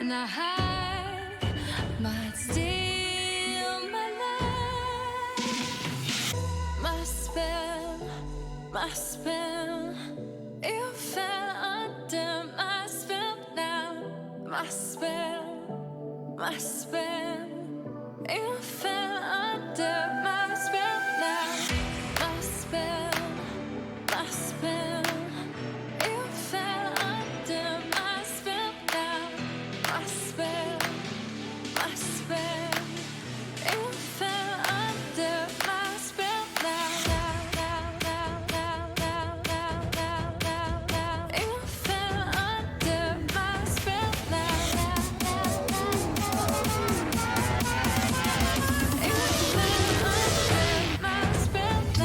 and I might steal my life. My spell, you fell under my spell now. My spell, you fell under my spell now. My spell, you fell under my spell now. My spell, you fell under my spell now. You fell under my spell now. You fell under my spell now.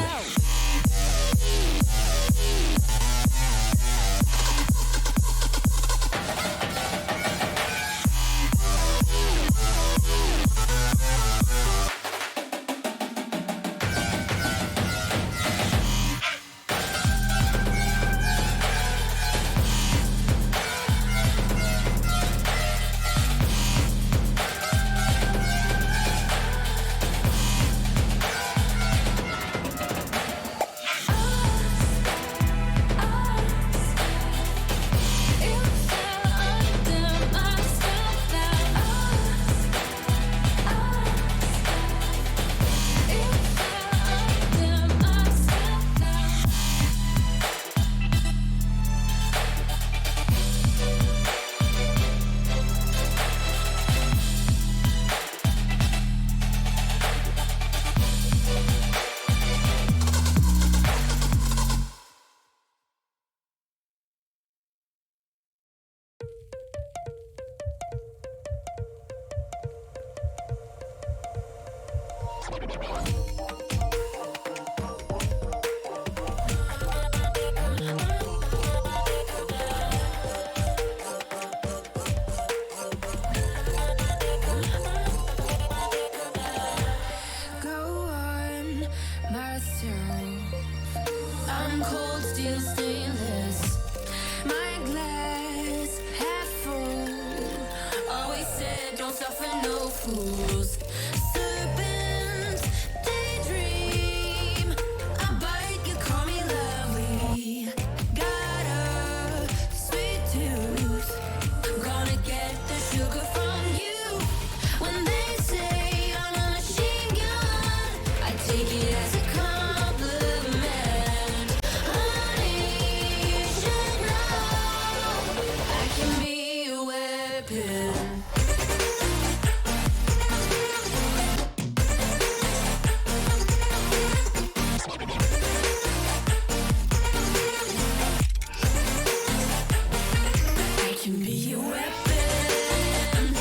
I'm cold steel stainless. My glass half full. Always said don't suffer no fools. Serpents daydream. I bite, you call me lovely. Got a sweet tooth. Gonna get the sugar from you. When they say I'm a machine gun, I take it as a compliment. Honey, you should know I can be a weapon. I can be a weapon.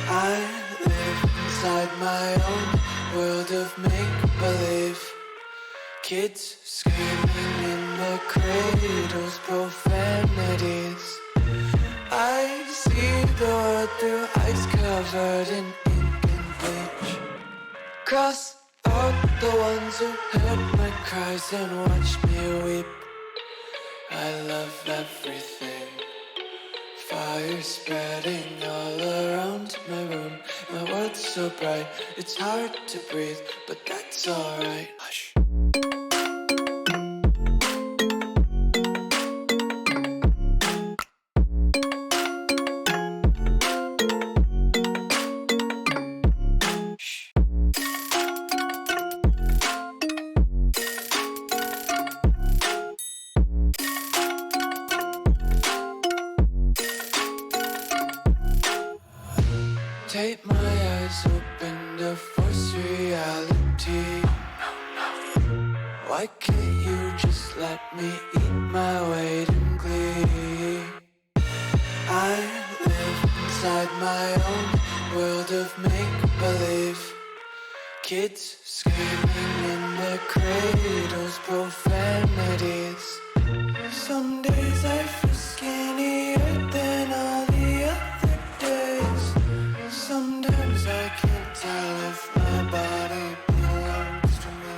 I live inside my own world of make-believe. Kids screaming in the cradles, profanities. I see the world through ice covered in ink and bleach. Cross out the ones who heard my cries and watched me weep. I love everything. Fire spreading all around my room. My world's so bright, it's hard to breathe, but that's alright. Hush. Take my eyes open to force reality. Why can't you just let me eat my weight in glee? I live inside my own world of make-believe. Kids screaming in the cradles, profanities. Some days I feel skinnier than all the other days. Sometimes I can't tell if my body belongs to me.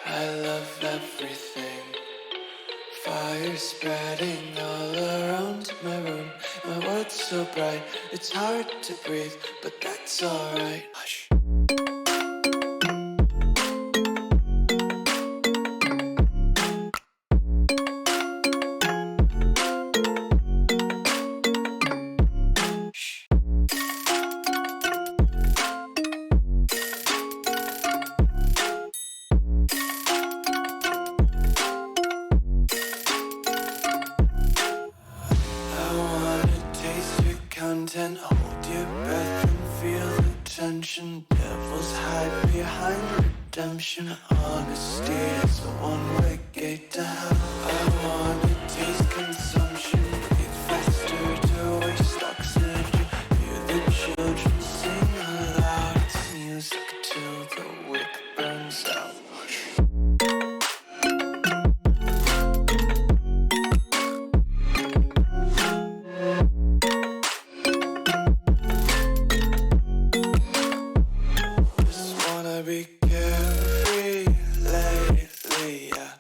I love everything. Fire spreading all around my room. My world's so bright, it's hard to breathe, but that's alright. Hush. Content, hold your breath and feel the tension. Devils hide behind redemption. Honesty is a one-way gate to hell. I wanna taste consumption. Breathe faster to waste oxygen. Hear the children sing aloud. It's music till the wick burns out. Be carefree lately, yeah.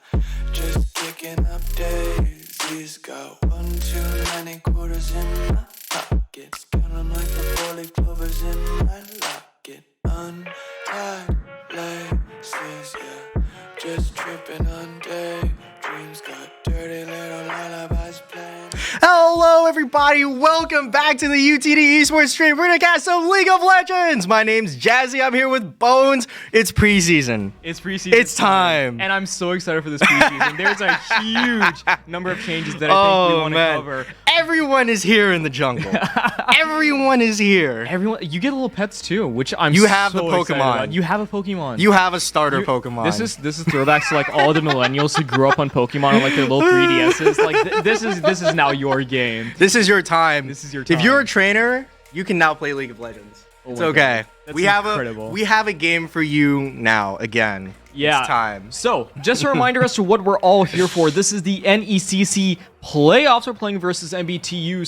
Just kicking up daisies. Got one too many quarters in my pockets. Count 'em like the four-leaf clovers in my locket. Untied laces, yeah. Just tripping on daydreams. Got dirty little lullabies playing. Hello, everybody. Welcome back to the UTD Esports stream. We're gonna cast some League of Legends. My name's Jazzy. I'm here with Bones. It's preseason. It's preseason. It's time. And I'm so excited for this preseason. There's a huge number of changes that I think we want to cover. Everyone is here in the jungle. Everyone is here. Everyone, you get little pets too, which I'm You have the so excited Pokemon. about. You have a Pokemon. You have a starter Pokemon. This is throwbacks to like all the millennials who grew up on Pokemon on like their little 3DSs. Like this is now your game. This is your time. This is your time. If you're a trainer, you can now play League of Legends. Oh It's my okay. God. That's We incredible. have a game for you now again. Yeah. It's time. So, just a reminder as to what we're all here for. This is the NECC playoffs. We're playing versus MBU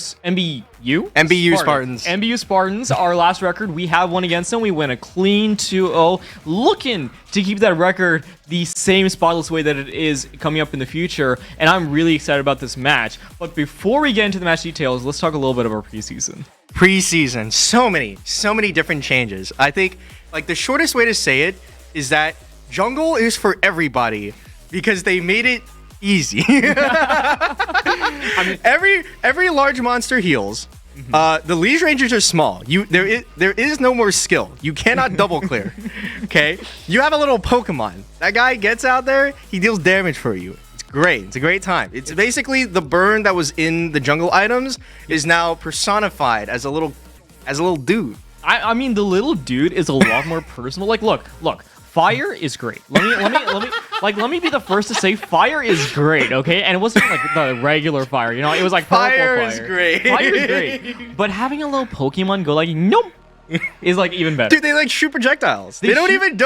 Spartans. MBU Spartans. Our last record, we have one against them. We win a clean 2-0. Looking to keep that record the same spotless way that it is coming up in the future. And I'm really excited about this match. But before we get into the match details, let's talk a little bit about preseason. Preseason, so many different changes. I think like the shortest way to say it is that jungle is for everybody because they made it easy. I mean, every large monster heals. The Liege Rangers are small. There is no more skill. You cannot double clear. Okay, you have a little Pokemon. That guy gets out there, he deals damage for you. It's great. It's a great time. It's basically the burn that was in the jungle items is now personified as a little dude. I mean, the little dude is a lot more personal. Like, look. Fire is great. Let me be the first to say fire is great, okay? And it wasn't like the regular fire, it was like purple Fire is great. Fire is great. But having a little Pokemon go like nope is like even better. Dude, they like shoot projectiles. They don't even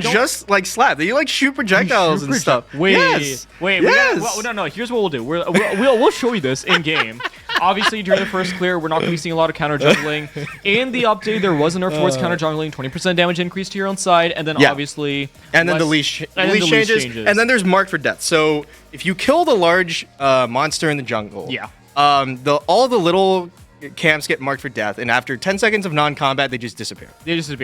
just like slap. They like shoot projectiles and stuff. Wait. Yes. No. Here's what we'll do. We'll show you this in game. Obviously, during the first clear, we're not going to be seeing a lot of counter jungling. In the update, there was a nerf towards counter jungling, 20% damage increase to your own side, and then obviously, and then the leash changes, and then there's mark for death. So if you kill the large monster in the jungle, all the little camps get marked for death, and after 10 seconds of non-combat, they just disappear.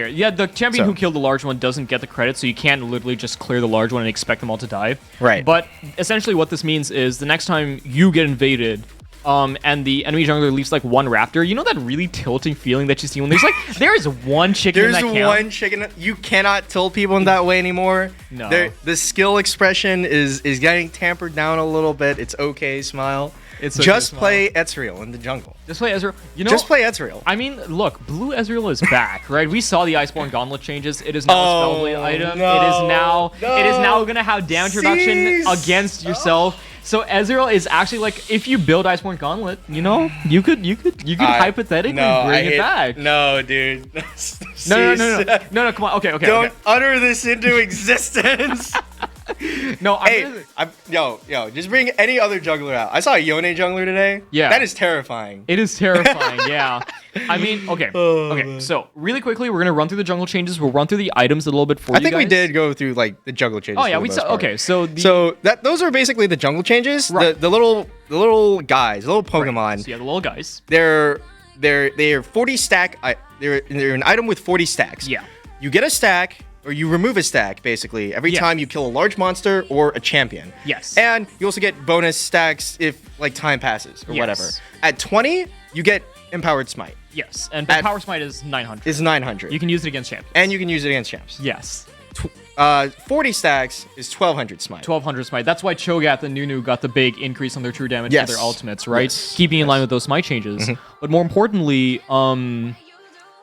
Yeah, the champion who killed the large one doesn't get the credit, so you can't literally just clear the large one and expect them all to die. Right. But essentially what this means is the next time you get invaded, and the enemy jungler leaves like one raptor, you know that really tilting feeling that you see when there's one chicken in that camp? There's one chicken. You cannot tilt people in that way anymore. No. The skill expression is getting tampered down a little bit. It's okay, Smile. It's just play Ezreal in the jungle. Just play Ezreal. Just play Ezreal. I mean, look, Blue Ezreal is back, right? We saw the Iceborne Gauntlet changes. It is now a spellblade item. It is now gonna have damage reduction against yourself. So Ezreal is actually like, if you build Iceborne Gauntlet, you could hypothetically bring it back. No, dude. No, come on. Okay. Don't utter this into existence. No, just bring any other jungler out. I saw a Yone jungler today. Yeah. That is terrifying. It is terrifying, yeah. I mean, okay. So, really quickly, we're going to run through the jungle changes. We'll run through the items a little bit for you guys. I think we did go through, like, the jungle changes. Oh, yeah, we saw. Okay, so... those are basically the jungle changes. Right. The little guys, the little Pokemon. Right. So, yeah, the little guys. They're 40 stack... They're an item with 40 stacks. Yeah. You get a stack... or you remove a stack, basically, every time you kill a large monster or a champion. Yes. And you also get bonus stacks if, like, time passes or whatever. At 20, you get Empowered Smite. Yes, and Power Smite is 900. Is 900. You can use it against champions. And you can use it against champs. Yes. 40 stacks is 1200 Smite. 1200 Smite. That's why Cho'Gath and Nunu got the big increase on their true damage for their ultimates, right? Yes. Keeping in line with those Smite changes. But more importantly,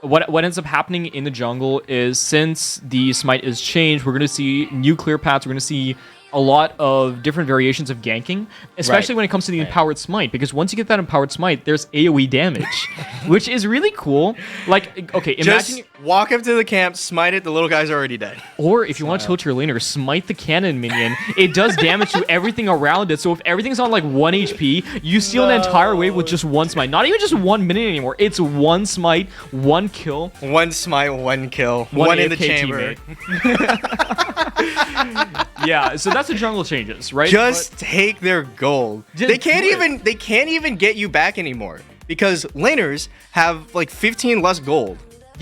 what ends up happening in the jungle is, since the Smite is changed, we're going to see new clear paths. We're going to see a lot of different variations of ganking, especially when it comes to the Empowered Smite, because once you get that Empowered Smite, there's AoE damage, which is really cool. Like, okay, imagine... Just walk up to the camp, smite it, the little guy's already dead. Or if you want to tilt your laner, smite the cannon minion. It does damage to everything around it, so if everything's on like 1 HP, you steal an entire wave with just one smite. Not even just 1 minute anymore. It's one smite, one kill. One smite, one kill. One in the chamber. Yeah, so that's the jungle changes, right? Just take their gold. They can't even get you back anymore, because laners have like 15 less gold.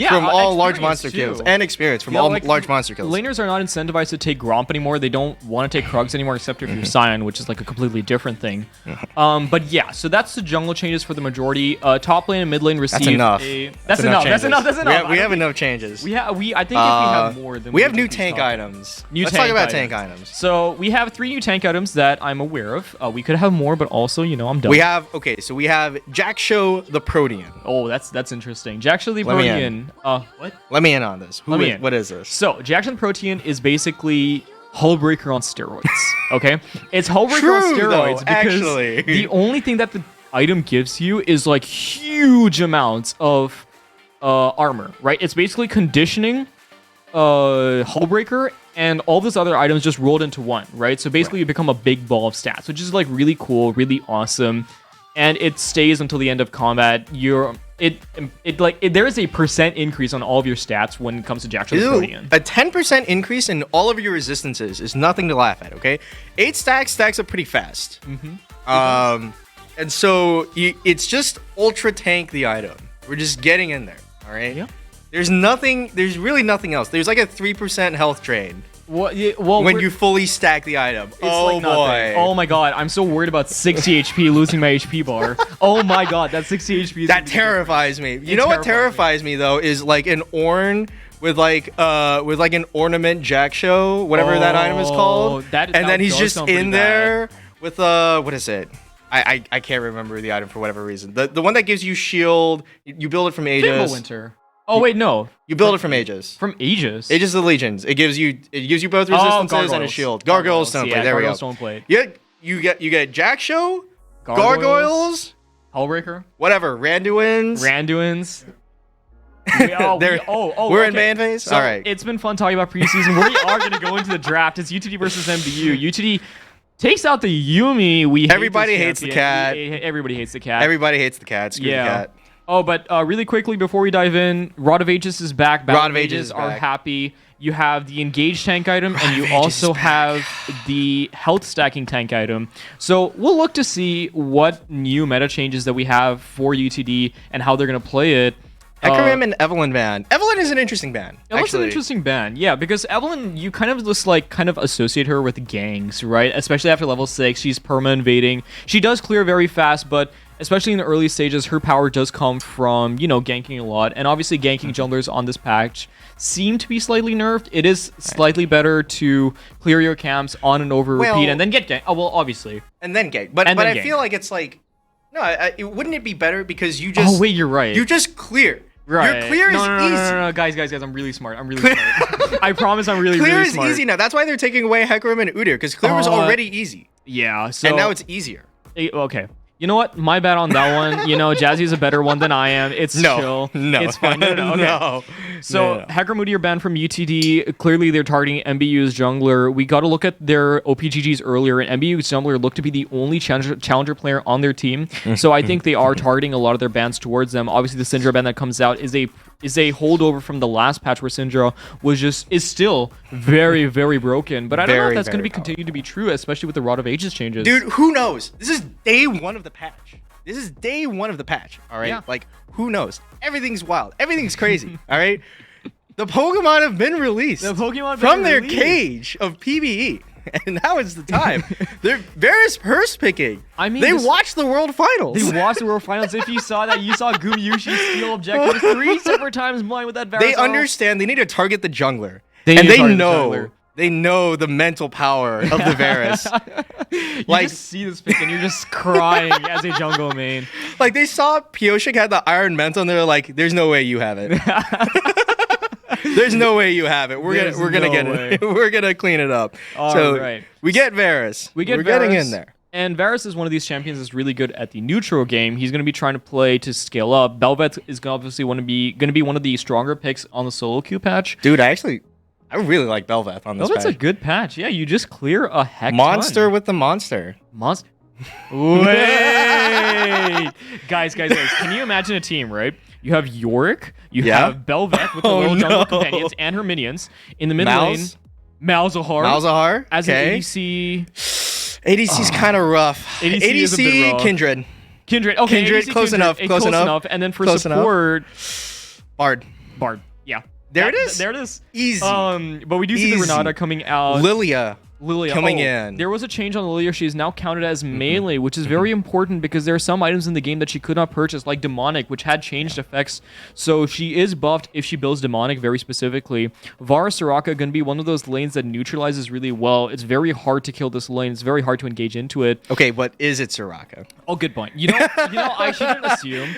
From all large monster kills and experience from all large monster kills. Laners are not incentivized to take Gromp anymore. They don't want to take Krugs anymore, except if you're Scion, which is like a completely different thing. But yeah, so that's the jungle changes for the majority. Top lane and mid lane receive. That's enough. That's enough. We have enough changes. I think if we have more, then we have new tank items. Let's talk about tank items. So we have 3 new tank items that I'm aware of. We could have more, but also, I'm done. We have Jackshow the Protean. Oh, that's interesting. Jackshow the Protean. What? Let me in on this. What is this? So, Jackson Protean is basically Hullbreaker on steroids. Okay? It's Hullbreaker on steroids because the only thing that the item gives you is like huge amounts of armor, right? It's basically conditioning, Hullbreaker, and all those other items just rolled into one, right? So basically you become a big ball of stats, which is like really cool, really awesome. And it stays until the end of combat. There is a % increase on all of your stats when it comes to Jackson Protean. A 10% increase in all of your resistances is nothing to laugh at, okay? 8 stacks up pretty fast. And so it's just ultra tank the item. We're just getting in there, all right? Yeah. There's really nothing else. There's like a 3% health drain. When you fully stack the item. Oh boy. Oh my god, I'm so worried about 60 HP losing my HP bar. Oh my god, that 60 HP is... That terrifies me. You know what terrifies me though is like an Ornn with like an ornament Jackshow, whatever that item is called. And then he's just in there with what is it? I can't remember the item for whatever reason. The one that gives you shield, you build it from Aegis. Winter. Oh wait, no. You build it from Aegis. From Aegis. Aegis of the Legions. It gives you both resistances and a Gargoyles. shield. Gargoyles stone plate. There we go. Stone plate. You get Jack Show, Gargoyles, Hullbreaker. whatever, Randuins. We're in ban phase. So All right. It's been fun talking about preseason. We are going to go into the draft. It's UTD versus MBU. UTD takes out the Yumi. Everybody hates the cat. Everybody hates the cat. Everybody hates the cat. Screw the cat. Oh, but really quickly before we dive in, Rod of Aegis is back. Rod of Aegis is are back. happy. You have the engaged tank item, and you also have the health stacking tank item. So we'll look to see what new meta changes that we have for UTD and how they're going to play it. Hecarim and Evelyn ban. Evelyn is an interesting ban. Evelyn's an interesting ban, yeah, because Evelyn, you kind of just associate her with gangs, right? Especially after level 6, she's perma-invading. She does clear very fast, but especially in the early stages, her power does come from, ganking a lot. And obviously, ganking junglers on this patch seem to be slightly nerfed. It is slightly better to clear your camps on and over repeat and then get ganked. Oh, well, obviously. And then gank. But I feel like it's like, no, wouldn't it be better because you just... Oh, wait, you're right. You just clear. Right. Your clear is easy. No, guys, I'm really smart. Smart. I promise I'm really smart. Clear is easy now. That's why they're taking away Hecarim and Udyr, because clear was already easy. Yeah, so... And now it's easier. Okay. You know what? My bad on that one. Jazzy's a better one than I am. It's chill. No. It's fine. No. Okay. So, Hecarim Udyr banned from UTD. Clearly, they're targeting MBU's jungler. We got to look at their OPGGs earlier, and MBU's jungler looked to be the only challenger player on their team. So, I think they are targeting a lot of their bans towards them. Obviously, the Syndra ban that comes out is a holdover from the last patch where Syndra is still very, very broken. But I don't know if that's going to be continued to be true, especially with the Rod of Aegis changes. Dude, who knows? This is day one of the patch. All right? Yeah. Like, who knows? Everything's wild. Everything's crazy. All right? The Pokemon have been released from their cage of PvE. And now is the time. They're Varus purse picking. I mean, they watched the World Finals. They watched the World Finals. If you saw that, you saw Gumayushi steal objectives 3 separate times blind with that Varus. They understand they need to target the jungler. They know the mental power of the Varus. You just see this pick and you're just crying as a jungle main. Like they saw Pioshik had the Iron Mental and they're like, there's no way you have it. There's no way you have it. We're gonna get it. We're gonna clean it up. We get Varus. We're getting in there. And Varus is one of these champions that's really good at the neutral game. He's going to be trying to play to scale up. Bel'Veth is obviously going to be one of the stronger picks on the solo queue patch. Dude, I really like Bel'Veth on this patch. That's a good patch. Yeah, you just clear a heck Monster with the monster. Wait! Guys, can you imagine a team, right? You have Yorick, you have Bel'Veth with the little jungle companions and her minions. In the mid lane, Malzahar. As an ADC. ADC's kind of rough. ADC is a bit rough. Kindred. Okay, Kindred, close enough. And then for support, Bard. Yeah. There it is. Easy. But we do see the Renata coming out. Lilia coming in. There was a change on Lilia. She is now counted as melee, which is very important because there are some items in the game that she could not purchase, like Demonic, which had changed effects. So she is buffed if she builds Demonic very specifically. Vara Soraka going to be one of those lanes that neutralizes really well. It's very hard to kill this lane. It's very hard to engage into it. Okay, but is it Soraka? Oh, good point. I shouldn't assume.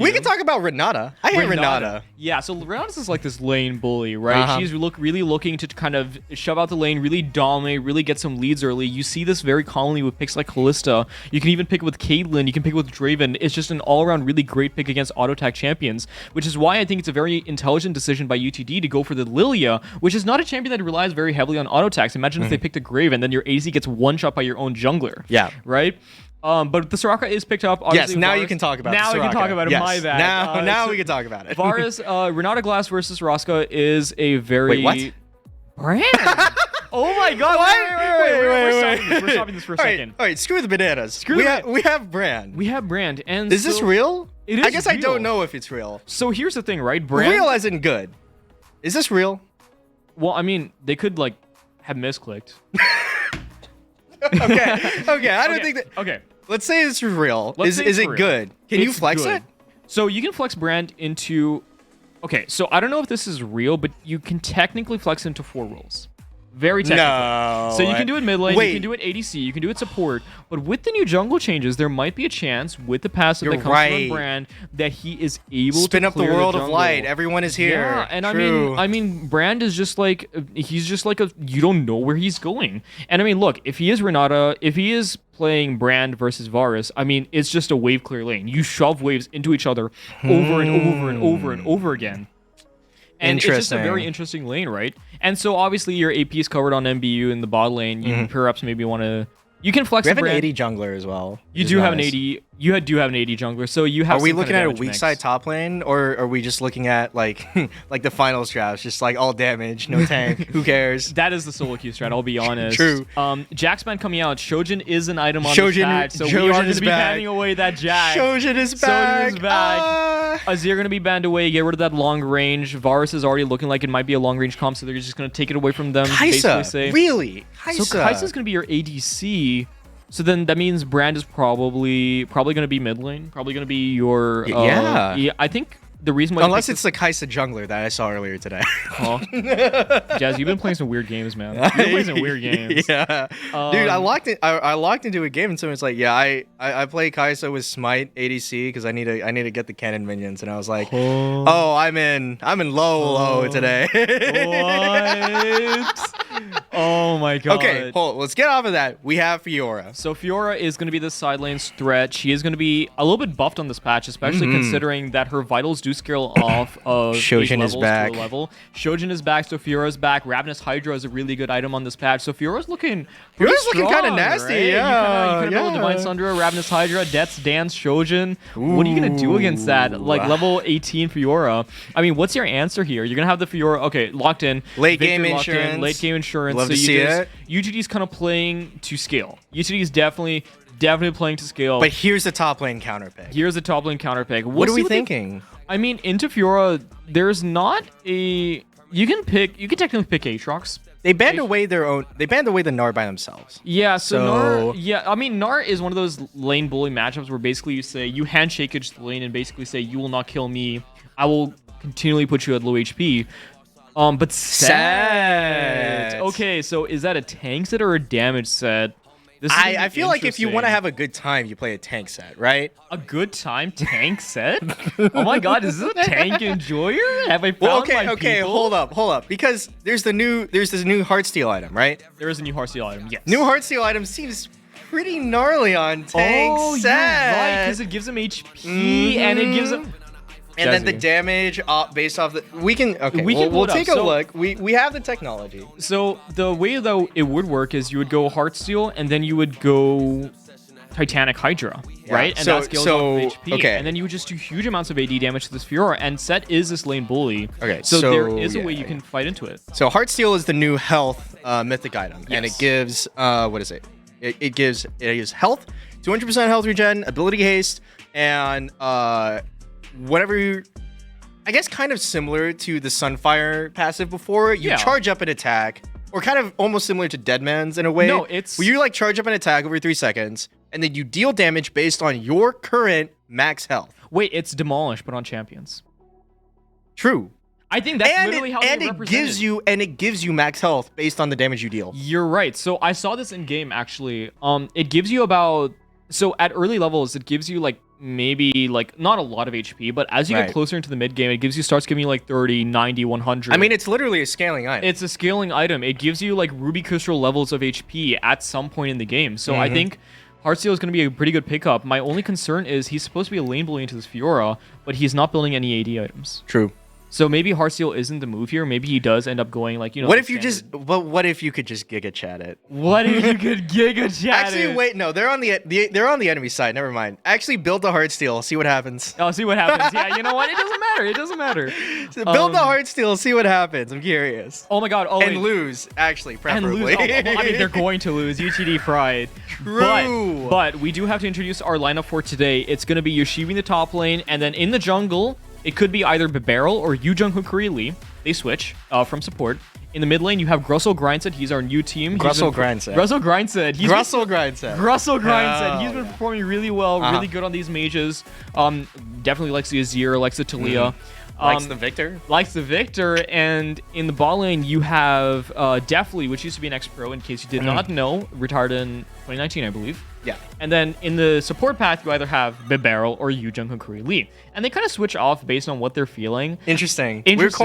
We can talk about Renata. I hate Renata. Yeah, so Renata is like this lane bully, right? She's really looking to kind of shove out the lane, really dominate, really get some leads early. You see this very commonly with picks like Kalista. You can even pick it with Caitlyn. You can pick it with Draven. It's just an all-around really great pick against auto-attack champions, which is why I think it's a very intelligent decision by UTD to go for the Lilia, which is not a champion that relies very heavily on auto-attacks. Imagine if they picked a Grave and then your AZ gets one-shot by your own jungler. Yeah. Right? But the Soraka is picked up. Obviously, yes, now you can talk about it. Now we can talk about it. Yes. My bad. Now we can talk about it. Varus, Renata Glass versus Raska is a very... Wait, what? Brand! Oh my god, wait. We're stopping this for a second. All right, screw the bananas. We have brand. We have brand. And is this real? It is. I guess real. I don't know if it's real. So here's the thing, right? Brand. Real as in good. Is this real? Well, I mean, they could have misclicked. Okay. I don't think that. Okay. Let's say it's real. Is it real. Good? Can you flex it? So you can flex brand into... Okay, so I don't know if this is real, but you can technically flex into 4 roles. Very technical. No. So you can do it mid lane, Wait. you can do it ADC, you can do it support. But with the new jungle changes, there might be a chance with the passive that You're comes right. from Brand that he is able Spin to up the clear world of jungle. light. Everyone is here. Yeah, and True. I mean, Brand is just like he's just like a you don't know where he's going. And I mean, look, if he is Renata, if he is playing Brand versus Varus, I mean, it's just a wave clear lane. You shove waves into each other over and over and over and over again. And it's just a very interesting lane, right? And so obviously your AP is covered on MBU in the bot lane. You perhaps maybe want to. You can flex. We have the an Brand. 80 jungler as well. You which do is have an nice. 80. You do have an 80 jungler. So you have. Are we some looking kind at of a damage weak mix. side top lane, or are we just looking at like like the finals drafts, just like all damage, no tank? Who cares? That is the solo queue strat, I'll be honest. True. Jaxman coming out. Shojin is an item on Shojin- the patch, so we Shojin are going is to be back. banning away that Jax. Shojin is back. Shojin is back. Azir going to be banned away. Get rid of that long range. Varus is already looking like it might be a long range comp, so they're just going to take it away from them. basically Kaisa, say. really? So Kaisa's going to be your ADC. So then that means Brand is probably going to be mid lane. Probably going to be your. Yeah. I think the reason why. you Unless picked it's the Kaisa jungler that I saw earlier today. Huh? Jazz, you've been playing some weird games, man. You've been playing some weird games. Yeah, dude, I locked into a game and someone's like, yeah, I play Kaisa with Smite ADC because I need to get the cannon minions, and I was like, oh, I'm in low today. What? Oh my god. Okay, hold. Let's get off of that. We have Fiora. So Fiora is going to be the side lane's threat. She is going to be a little bit buffed on this patch, especially considering that her vitals do scale off of Shojin 8 is levels back. to a level. Shojin is back, so Fiora's back. Ravenous Hydra is a really good item on this patch. So Fiora's looking pretty Fiora's looking strong, kinda nasty, right? yeah, You can build yeah. Divine Sunder, Ravenous Hydra, Death's Dance, Shojin. What are you going to do against that? Like level 18 Fiora. I mean, what's your answer here? You're going to have the Fiora, okay, locked in. Late Victor game locked in, insurance. late game insurance. Love so to see it. UGD's kind of playing to scale. UGD is definitely playing to scale. But here's the top lane counter pick. Here's the top lane counter pick. What are we they- thinking? I mean, into Fiora, there's not a. You can technically pick Aatrox. They banned away the Gnar by themselves. Yeah, so So- Gnar. Yeah, I mean, Gnar is one of those lane bully matchups where basically you say you handshake each the lane and basically say you will not kill me. I will continually put you at low HP. But set. Okay, so is that a tank set or a damage set? This is gonna I be feel like if you want to interesting. have a good time, you play a tank set, right? A good time tank set? Oh my god, is this a tank enjoyer? Have I found Well, my okay, people? hold up, because there's this new Heartsteel item, right? There is a new Heartsteel item, yes. New Heartsteel item seems pretty gnarly on tank Oh, set. you're right, because it gives him HP and it gives him... And then the Jazzy. damage based off the we'll pull it up. take a So- look. We have the technology. So the way though it would work is you would go Heartsteel and then you would go Titanic Hydra, right? And so- that scales so- off of HP. okay. And then you would just do huge amounts of AD damage to this Fiora. And Set is this lane bully. Okay, So, so, there is a way yeah. you can fight into it. So Heartsteel is the new health mythic item, and it Yes. gives what is it? It gives health, 200% health regen, ability haste, and whatever you. I guess kind of similar to the Sunfire passive before. You Yeah. charge up an attack, or kind of almost similar to Deadman's in a way. No, it's- where you like charge up an attack over 3 seconds, and then you deal damage based on your current max health. Wait, it's Demolish, but on champions. True. I think that's And literally how it they represent gives you max health based on the damage you deal. You're right. So I saw this in game actually. It gives you about at early levels it gives you like maybe like not a lot of HP, but as you Right. get closer into the mid game, it starts giving you like 30, 90, 100. I mean, it's literally a scaling item. it's a scaling item. It gives you like Ruby Crystal levels of HP at some point in the game. So I think Heartsteel is going to be a pretty good pickup. My only concern is he's supposed to be a lane bully into this Fiora, but he's not building any AD items. True. So maybe Heartsteel isn't the move here. Maybe he does end up going like, What the if you standard- what if you could just Giga Chat it? What if you could Giga Chat Actually, it? wait, no, they're on they're on the enemy side. Never mind. Actually, build the Heartsteel. See what happens. Oh, see what happens. Yeah, you know what? It doesn't matter. It doesn't matter. Build the Heartsteel. See what happens. I'm curious. Oh my god. Oh, And wait. lose, actually, And preferably. lose. Oh, well, I mean, they're going to lose. UTD pride. True. But we do have to introduce our lineup for today. It's going to be Yoshibi in the top lane, and then in the jungle, it could be either Bebarrel or Yu Jung Hookery Lee. they switch from support. In the mid lane, you have Grussel Grindset. He's our new team. Grussel Grindset. Grussel Grindset. Grussel Grindset. Grussel Grindset. Oh, He's been yeah. performing really well, really good on these mages. Definitely likes the Azir, likes the Talia. Likes the Victor. Likes the Victor, and in the bot lane you have Deathly, which used to be an ex-pro, in case you did not know, retired in 2019, I believe. Yeah. And then in the support path, you either have Bibarrel or Yujung Kokuri Lee. And they kind of switch off based on what they're feeling. Interesting. Interesting.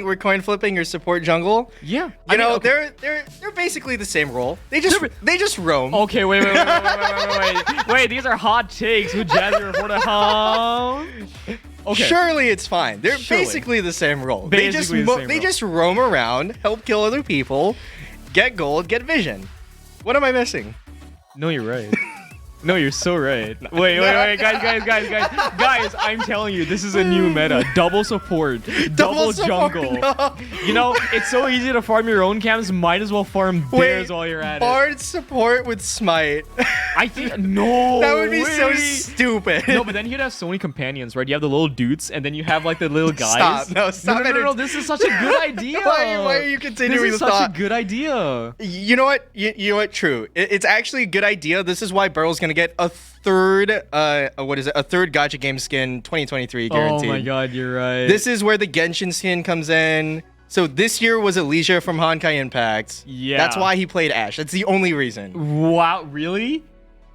We're coin flipping your support jungle. Yeah. You know, they're basically the same role. They just roam. Okay, wait. Wait, these are hot takes. Who jazzy reported home? Okay. Surely it's fine. They're Surely. basically the same role. Basically the same They role. just roam around, help kill other people, get gold, get vision. What am I missing? No, you're right. No, you're so right. Wait, guys, I'm telling you, this is a new meta. Double support, double support, jungle. no. You know, it's so easy to farm your own camps. Might as well farm bears while you're at it. Bard support with smite. I think no. That would be so way. stupid. No, but then you'd have so many companions, right? You have the little dudes, and then you have like the little guys. Stop. No. This is such a good idea. Why are you continuing This is the such thought? a good idea. You know what? You know what? True. It's actually a good idea. This is why Burrow's gonna get a third, a third gacha game skin 2023 guaranteed. Oh my god, you're right. This is where the Genshin skin comes in. So this year was Alicia from Honkai Impact. Yeah. That's why he played Ashe. That's the only reason. Wow, really?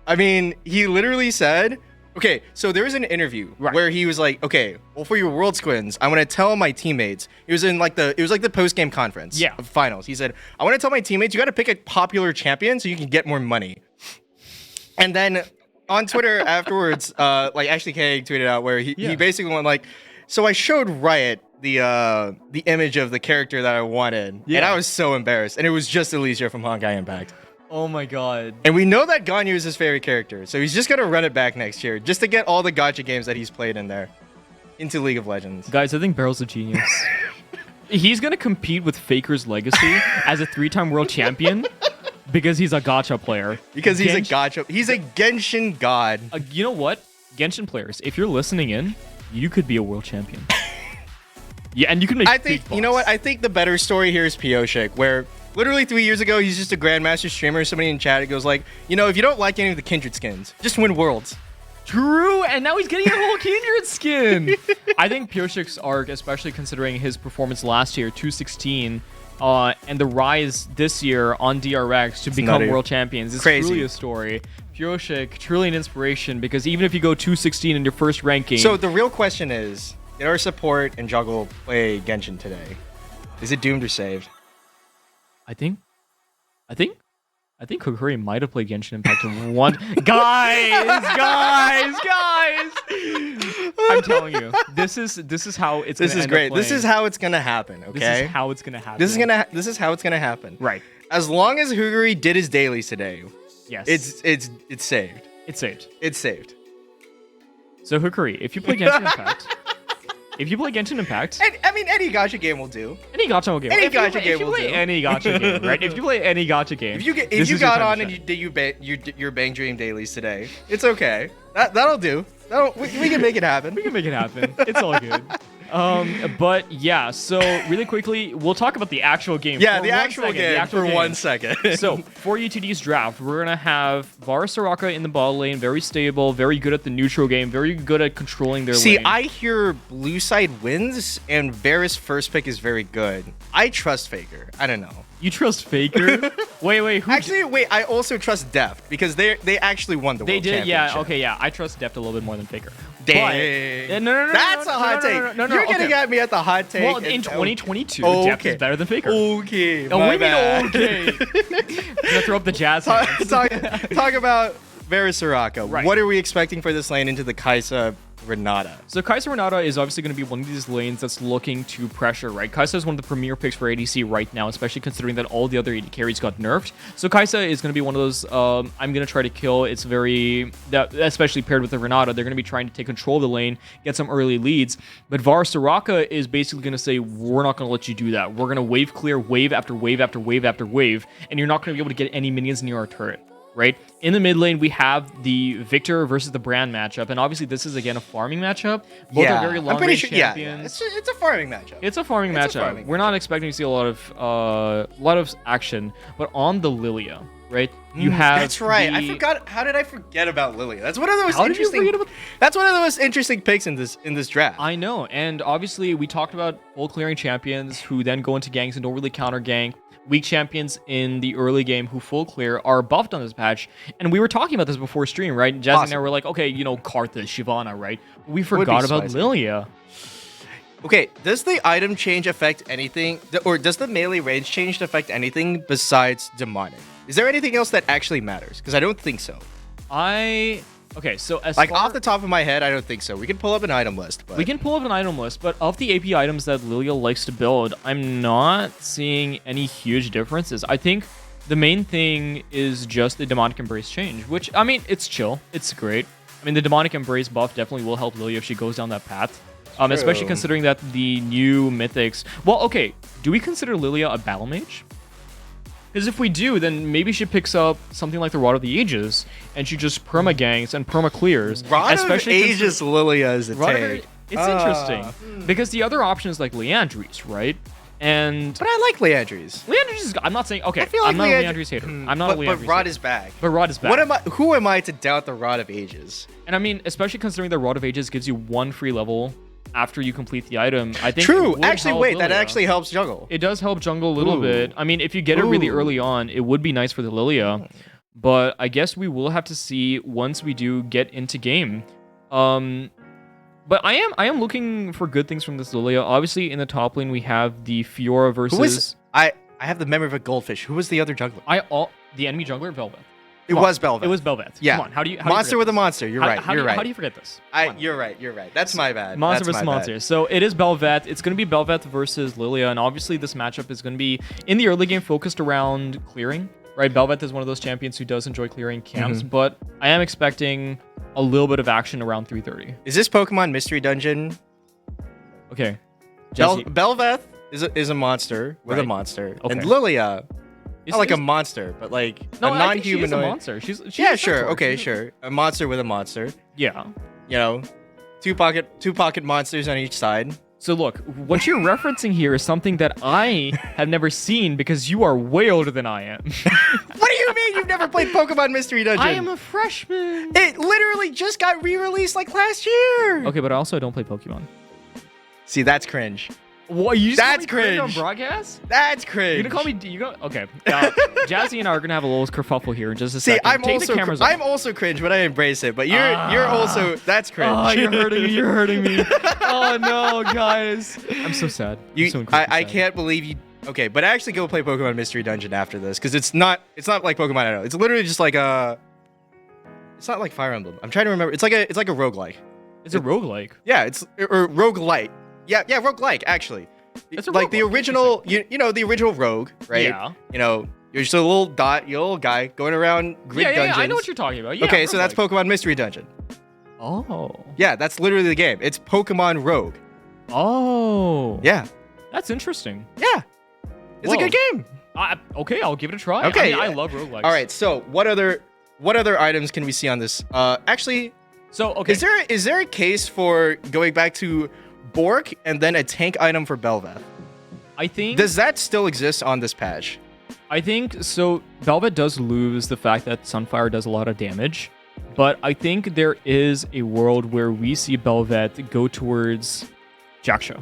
I mean, he literally said, okay, so there was an interview where he was like, okay, well, for your World Squins, I want to tell my teammates. It was like the post-game conference of finals. He said, I want to tell my teammates, you got to pick a popular champion so you can get more money. And then on Twitter afterwards, like Ashley K tweeted out where he basically went like, so I showed Riot the image of the character that I wanted, and I was so embarrassed. And it was just Alicia from Honkai Impact. Oh my god. And we know that Ganyu is his favorite character, so he's just gonna run it back next year just to get all the gacha games that he's played in there into League of Legends. Guys, I think Barrel's a genius. He's gonna compete with Faker's Legacy as a 3-time world champion because he's a gacha player. Because he's a Genshin god. You know what? Genshin players, if you're listening in, you could be a world champion. Yeah, and you can make. I think you know what? I think the better story here is Pioshik, where literally 3 years ago he's just a grandmaster streamer. Somebody in chat goes like, you know, if you don't like any of the Kindred skins, just win Worlds. True, and now he's getting a whole Kindred skin. I think Pioshik's arc, especially considering his performance last year, 216, and the rise this year on DRX to become world champions, is truly a story. Pioshik, truly an inspiration, because even if you go 216 in your first ranking. So the real question is, did our support and Juggle play Genshin today? Is it doomed or saved? I think Kokuri might have played Genshin Impact in one. Guys! I'm telling you, this is how it's. This is great. This is how it's gonna happen. Okay. This is how it's gonna happen. This is how it's gonna happen. Right. As long as Huguri did his dailies today. Yes. It's saved. It's saved. It's saved. So Hukuri, if you play Genshin Impact, I mean, any gacha game will do. Any gacha game. Any gacha game If you will play do. any gacha game, right? If you play any gacha game, If you got on and you did your Bang Dream dailies today, it's okay. That'll do. We can make it happen. We can make it happen. It's all good. But yeah, so really quickly, we'll talk about the actual game. Yeah, for the one actual second, game the actual for game. 1 second. So for UTD's draft, we're gonna have Varus Soraka in the ball lane, very stable, very good at the neutral game, very good at controlling their See, lane. I hear blue side wins and Varus first pick is very good. I trust Faker. I don't know. You trust Faker? wait, who? Actually, wait. I also trust Deft because they actually won the They world did, championship. yeah, okay, yeah. I trust Deft a little bit more than Faker. Dang. No, That's a hot take. No, You're getting okay. at me at the hot take. Well, and- in 2022, Oh, Deft okay. is better than Faker. Okay. Oh, my what do you bad. mean, okay? I'm gonna throw up the jazz hands. talk about Varus Soraka. Right. What are we expecting for this lane into the Kaisa Renata? So Kaiser Renata is obviously going to be one of these lanes that's looking to pressure, right? Kaisa is one of the premier picks for ADC right now, especially considering that all the other AD carries got nerfed. So Kaisa is going to be one of those, I'm going to try to kill. It's especially paired with the Renata, they're going to be trying to take control of the lane, get some early leads. But Varus Soraka is basically going to say, we're not going to let you do that. We're going to wave clear wave after wave after wave after wave, and you're not going to be able to get any minions near our turret. right? In the mid lane, we have the Victor versus the Brand matchup, and obviously this is again a farming matchup. Both are very long range champions. Yeah. It's a farming matchup. It's a farming matchup. We're not expecting to see a lot of action, but on the Lilia, right? You have That's right. I the- forgot. How did I forget about Lilia? That's one of the most How did you interesting. forget about- That's one of the most interesting picks in this draft. I know, and obviously we talked about full clearing champions who then go into ganks and don't really counter gank. Weak champions in the early game who full clear are buffed on this patch, and we were talking about this before stream, right? Jazzy and I Awesome. were like, okay, Karthus, Shyvana, right? We forgot about spicy. Lilia. Okay, does the item change affect anything, or does the melee range change affect anything besides demonic? Is there anything else that actually matters? Because I don't think so. Okay, so as Like far- off the top of my head, I don't think so. We can pull up an item list, but we can pull up an item list, but of the AP items that Lilia likes to build, I'm not seeing any huge differences. I think the main thing is just the Demonic Embrace change, which, I mean, it's chill. It's great. I mean, the Demonic Embrace buff definitely will help Lilia if she goes down that path. Especially considering that the new mythics... Well, okay, do we consider Lilia a battle mage? Because if we do, then maybe she picks up something like the Rod of the Ages, and she just perma ganks and perma clears. Rod of Ages Lilia is a take. It's interesting because the other option is like Leandries, right? And But I like Leandries. Leandries is. I'm not saying okay. I feel like I'm not a Leandries hater. I'm not a Leandries. But Rod hater. is back. But Rod is back. What am I? Who am I to doubt the Rod of Ages? And I mean, especially considering the Rod of Ages gives you one free level after you complete the item. I think it True. would Actually, help wait. That Lilia. actually helps jungle. It does help jungle a little Ooh. bit. I mean, if you get it really Ooh. early on, it would be nice for the Lilia. But I guess we will have to see once we do get into game. But I am looking for good things from this Lilia. Obviously, in the top lane we have the Fiora versus Who is? I have the memory of a goldfish. Who was the other jungler? the enemy jungler Velvet. It Come was on. Belvet. It was Belvet. Yeah. Come on. How do you monster with a monster. You're right. How You're right. How do you forget this? Come on. You're right. You're right. That's my bad. Monster That's versus my monster. bad. So it is Belvet. It's going to be Belvet versus Lilia, and obviously this matchup is going to be in the early game focused around clearing. Right, Belvet is one of those champions who does enjoy clearing camps, but I am expecting a little bit of action around 3:30. Is this Pokemon Mystery Dungeon? Okay. Jesse, Belveth is a monster with a Right. monster, Okay. and Lilia, is- not like a is- monster, but like no, a I think she is a non-humanoid. monster. She's Yeah, a sure. centaur. Okay, sure. A monster with a monster. Yeah. You know, two pocket monsters on each side. So look, what you're referencing here is something that I have never seen because you are way older than I am. What do you mean you've never played Pokemon Mystery Dungeon? I am a freshman. It literally just got re-released like last year. Okay, but also I don't play Pokemon. See, that's cringe. What? You just That's call me cringe on cringe. broadcast? That's cringe. You're gonna call me? You go? Okay. Jazzy and I are gonna have a little kerfuffle here in just a See, second. Take the cameras off. I'm also cringe, but I embrace it. But you're also that's cringe. Oh, you're hurting me. You're hurting me. Oh no, guys. I'm so sad. I'm so incredibly I sad. can't believe you. Okay, but actually go play Pokemon Mystery Dungeon after this because it's not like Pokemon I know. It's literally just like a. It's not like Fire Emblem. I'm trying to remember. It's like a roguelike. It's a roguelike. Yeah, it's or roguelite. Yeah, roguelike actually. It's a like the roguelike, original, you know the original rogue, right? Yeah. You know, you're just a little dot, you're a little guy going around grid Yeah, dungeons. I know what you're talking about. Yeah, Okay, so that's roguelike. Pokemon Mystery Dungeon. Oh. Yeah, that's literally the game. It's Pokemon Rogue. Oh. Yeah, That's interesting. yeah. It's a good game. Okay, I'll give it a try. Okay, I love roguelikes. All right, so what other items can we see on this? Actually, So okay. is there a case for going back to Bork and then a tank item for Belveth? I think Does that still exist on this patch? I think so. Velvet does lose the fact that Sunfire does a lot of damage, but I think there is a world where we see Belvet go towards Jackshow.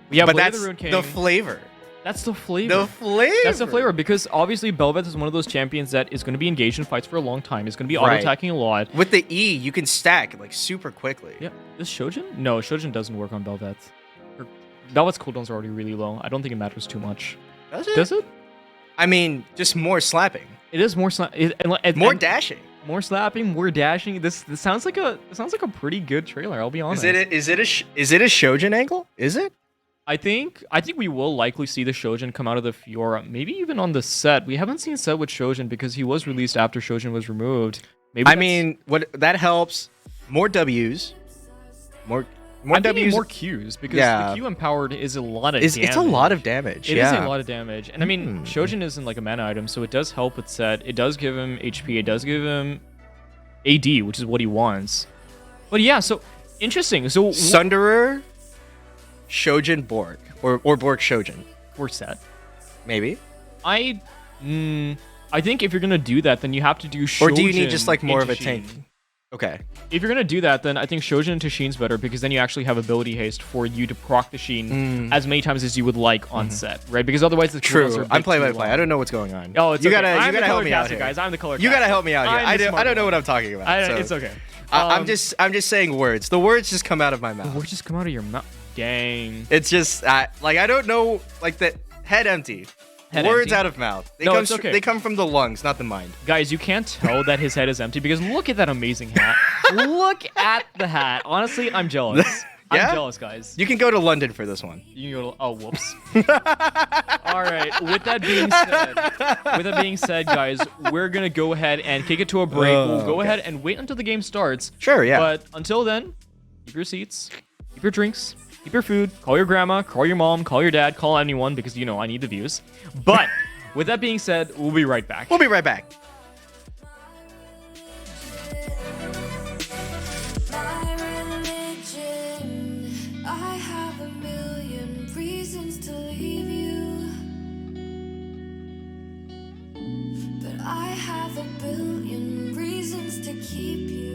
We have But Blade of that's the Ruined King. the flavor. That's the flavor. The flavor. That's the flavor because obviously Belvet is one of those champions that is going to be engaged in fights for a long time. It's going to be Right. auto-attacking a lot. With the E, you can stack like super quickly. Yeah. Is Shojin? No, Shojin doesn't work on Belvet. Belvet's cooldowns are already really low. I don't think it matters too much. Does it? Does it? I mean, just more slapping, It is more more dashing. more slapping, more dashing. This sounds like a pretty good trailer. I'll be honest. Is it a Shojin angle? Is it? I think we will likely see the Shojin come out of the Fiora, maybe even on the set. We haven't seen set with Shojin because he was released after Shojin was removed. Maybe I mean, what that helps. More W's, more More I'm thinking W's. more Qs because Yeah. the Q empowered is a lot of It's damage. a lot of damage. It is yeah. a lot of damage. And I mean, Shojin isn't like a mana item, so it does help with set. It does give him HP. It does give him AD, which is what he wants. But yeah, so interesting. So Sunderer, Shojin, Borg, or Borg Shojin, we're set. maybe. I think if you're gonna do that, then you have to do Shojin Or do you need just like more and of a Tashin. tank? Okay. If you're gonna do that, then I think Shojin and Tashin's better because then you actually have ability haste for you to proc Tashin as many times as you would like on set, right? Because otherwise the cooldowns are True. a I'm bit play by too play. long. I don't know what's going on. Oh, it's you okay. gotta I'm you the gotta help color me out caster, here. guys. I'm the color You gotta caster. help me out here. I'm the I smart don't know one. what I'm talking about. so. It's okay. I'm just saying words. The words just come out of my mouth. Words just come out of your mouth. Dang. It's just like I don't know, like the head empty. Head Words empty. out of mouth. No, it's okay. They come from the lungs, not the mind. Guys, you can't tell that his head is empty because look at that amazing hat. Look at the hat. Honestly, I'm jealous. Yeah? I'm jealous, guys. You can go to London for this one. You can go to, oh, whoops. All right. With that being said, guys, we're gonna go ahead and kick it to a break. We'll go ahead and wait until the game starts. Sure, yeah. But until then, keep your seats, keep your drinks, keep your food. Call your grandma, call your mom, call your dad, call anyone because you know I need the views. But with that being said, we'll be right back. We'll be right back. My religion, I have a million reasons to leave you, but I have a billion reasons to keep you.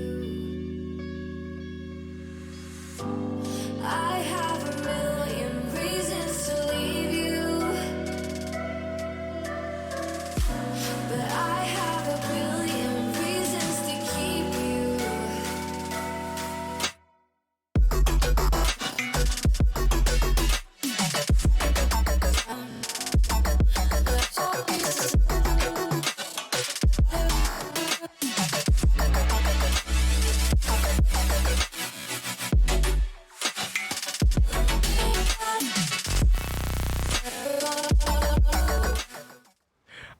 I have a million reasons to leave you, but I have a billion reasons to keep you.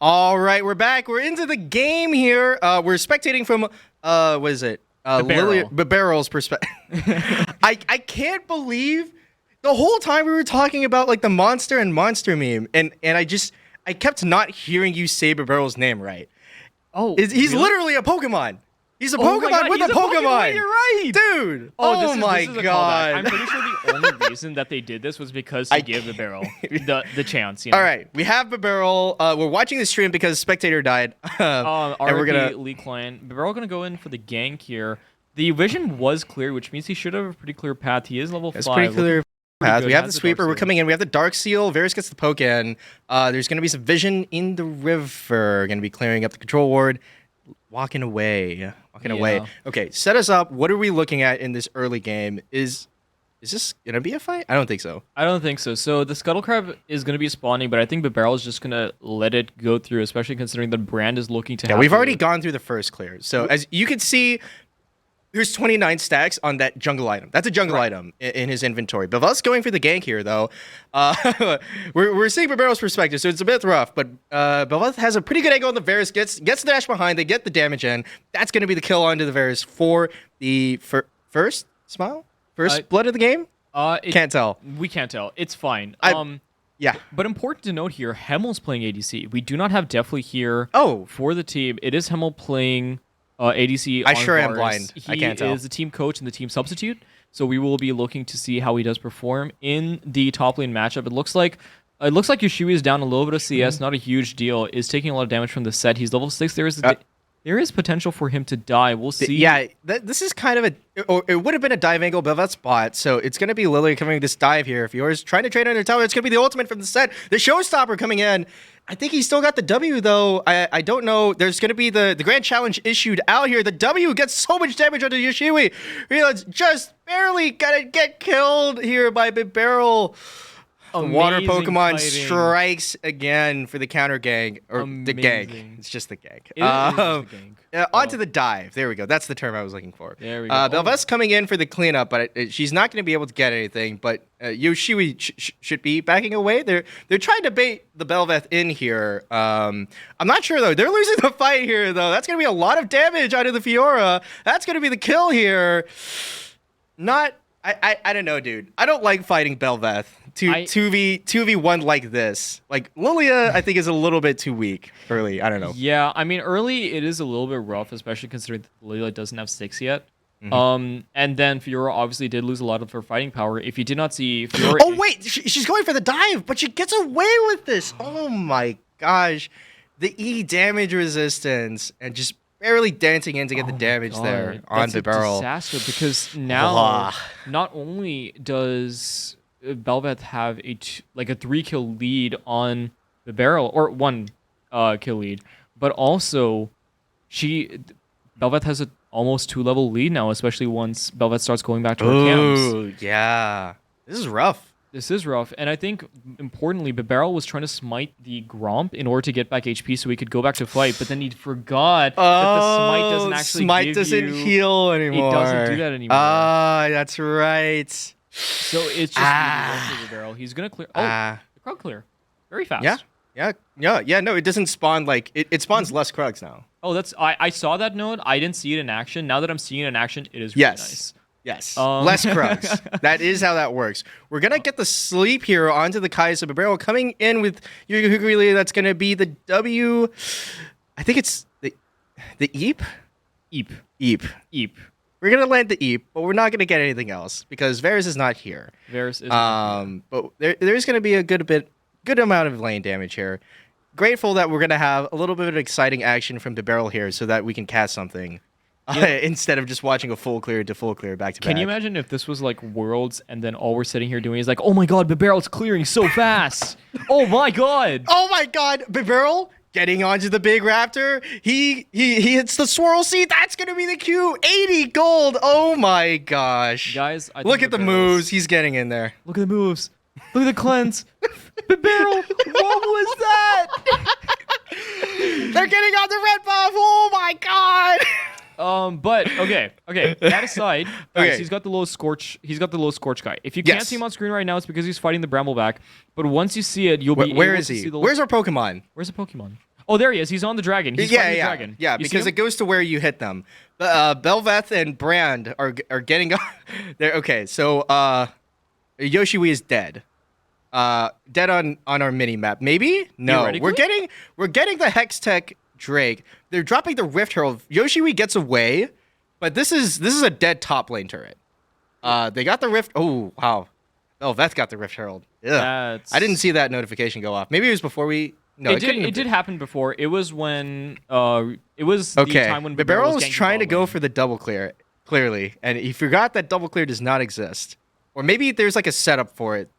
All right, we're back. We're into the game here. We're spectating from what is it? Barrel's perspective. I can't believe the whole time we were talking about like the monster and monster meme, and I kept not hearing you say Barrel's name right. Oh, He's really? literally a Pokemon. He's a Oh my Pokemon God, with he's a Pokemon. You're right. Dude. Oh, my this is a callback. god. I'm pretty sure the only reason that they did this was because to give the barrel the chance. You know? All right, we have Barrel. We're watching the stream because Spectator died. And we're gonna. Lee Klein. Barrel gonna go in for the gank here. The vision was clear, which means he should have a pretty clear path. He is level 5. It's pretty clear pretty path. good. We have Has the the sweeper. Dark We're Seal. coming in. We have the Dark Seal. Varus gets the poke in. There's going to be some vision in the river. Going to be clearing up the control ward. Walking away. Yeah. Okay, set us up. What are we looking at in this early game? Is this going to be a fight? I don't think so. I don't think so. So the Scuttle Crab is going to be spawning, but I think the barrel is just going to let it go through, especially considering that Brand is looking to Yeah, have we've to- already gone through the first clear. So as you can see, there's 29 stacks on that jungle item. That's a jungle item in his inventory. But us going for the gank here, though, we're seeing Barbaro's perspective, so it's a bit rough. But Belveth has a pretty good angle on the Varus, gets the dash behind, they get the damage in. That's going to be the kill onto the Varus for the first smile? First blood of the game? Can't tell. We can't tell. It's fine. Yeah. But important to note here, Hemmel's playing ADC. We do not have Deathly here for the team. It is Hemmel playing ADC. I on sure am Varus. blind. I can't tell. He is the team coach and the team substitute. So we will be looking to see how he does perform in the top lane matchup. It looks like Yoshui is down a little bit of CS, not a huge deal. Is taking a lot of damage from the set. He's level 6. There is potential for him to die. We'll see. Yeah, this is kind of it would have been a dive angle Belvet spot, so it's going to be Lily coming this dive here. If yours trying to trade under tower, it's going to be the ultimate from the set. The showstopper coming in. I think he still got the W, though. I don't know. There's going to be the grand challenge issued out here. The W gets so much damage onto Yoshui. Just barely going to get killed here by Big Barrel. The water Amazing Pokemon fighting. strikes again for the counter gang, or the gank. Amazing. It's just the gank. It is the gank. Onto the dive. There we go. That's the term I was looking for. There we go. Belvet's coming in for the cleanup, but she's not going to be able to get anything. But Yoshui should be backing away. They're trying to bait the Belveth in here. I'm not sure though. They're losing the fight here though. That's going to be a lot of damage out of the Fiora. That's going to be the kill here. I don't know, dude. I don't like fighting Belveth. 2v1 like this. Like Lilia, I think is a little bit too weak early. I don't know. Yeah, I mean, early it is a little bit rough, especially considering that Lilia doesn't have 6 yet. And then Fiora obviously did lose a lot of her fighting power. If you did not see Fiora... Oh, wait! She's going for the dive, but she gets away with this! Oh my gosh. The E damage resistance and just barely dancing in to get the damage there on the barrel. That's a disaster because now not only does Belveth have a 3-kill lead on the barrel, or 1 kill lead, but also Belveth has a almost 2-level lead now, especially once Belveth starts going back to her camps. Ooh, yeah. This is rough. This is rough. And I think, importantly, Bebarrel was trying to smite the Gromp in order to get back HP so he could go back to fight, but then he forgot that the smite doesn't actually smite doesn't heal anymore. It doesn't do that anymore. That's right. So it's just really for Bebarrel. He's going to clear... the Krug clear. Very fast. Yeah, no, it doesn't spawn like... It spawns less Krugs now. Oh, that's... I saw that node. I didn't see it in action. Now that I'm seeing it in action, it is really nice. Yes, less Krugs. That is how that works. We're going to get the sleep here onto the Kai'Sa Bebarrel coming in with Hugri. That's going to be the W... I think it's the Eep? Eep. We're going to land the Eep, but we're not going to get anything else because Varus is not here. Varus is not here. But there's going to be a good amount of lane damage here. Grateful that we're going to have a little bit of exciting action from the barrel here so that we can cast something instead of just watching a full clear to full clear back to back. Can you imagine if this was like Worlds and then all we're sitting here doing is like, oh my god, Bebarrel's clearing so fast. Oh my god. Bebarrel getting onto the big raptor. He hits the swirl seed. That's going to be the Q. 80 gold. Oh my gosh. Guys, look at the moves. He's getting in there. Look at the moves. Look at the cleanse. Bebarrel, what was that? They're getting on the red buff. Oh my god. But okay. That aside, guys, he's got the low scorch. He's got the low scorch guy. If you can't see him on screen right now, it's because he's fighting the Brambleback. But once you see it, you'll be where able is to he? see the Where's our Pokemon? Where's the Pokemon? Oh, there he is. He's on the dragon. He's fighting the dragon. Yeah, You because see it goes to where you hit them. Belveth and Brand are getting there. Okay, so Yoshiwi is dead. Dead on our mini map. Maybe? No. We're getting the Hex Tech Drake. They're dropping the Rift Herald. Yoshiwi gets away, but this is a dead top lane turret. They got the Rift. Oh wow. Belveth got the Rift Herald. I didn't see that notification go off. Maybe it was before we. No, it did happen before. It was when it was the time when Bebarrel was trying to go for the double clear, clearly, and he forgot that double clear does not exist, or maybe there's like a setup for it.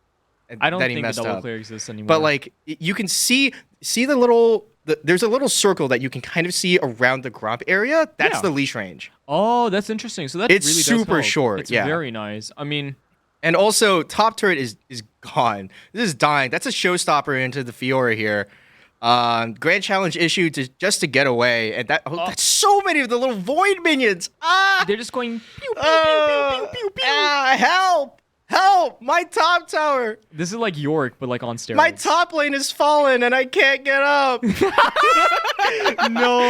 I don't think the double clear exists anymore. But like you can see the little. There's a little circle that you can kind of see around the Gromp area. That's the leash range. Oh, that's interesting. So that it's really does super help. short. It's very nice. I mean, and also top turret is gone. This is dying. That's a showstopper into the Fiora here. Grand challenge issue just to get away, and that's so many of the little void minions. They're just going pew pew pew pew pew pew. Help! My top tower. This is like York, but like on steroids. My top lane is fallen, and I can't get up. No,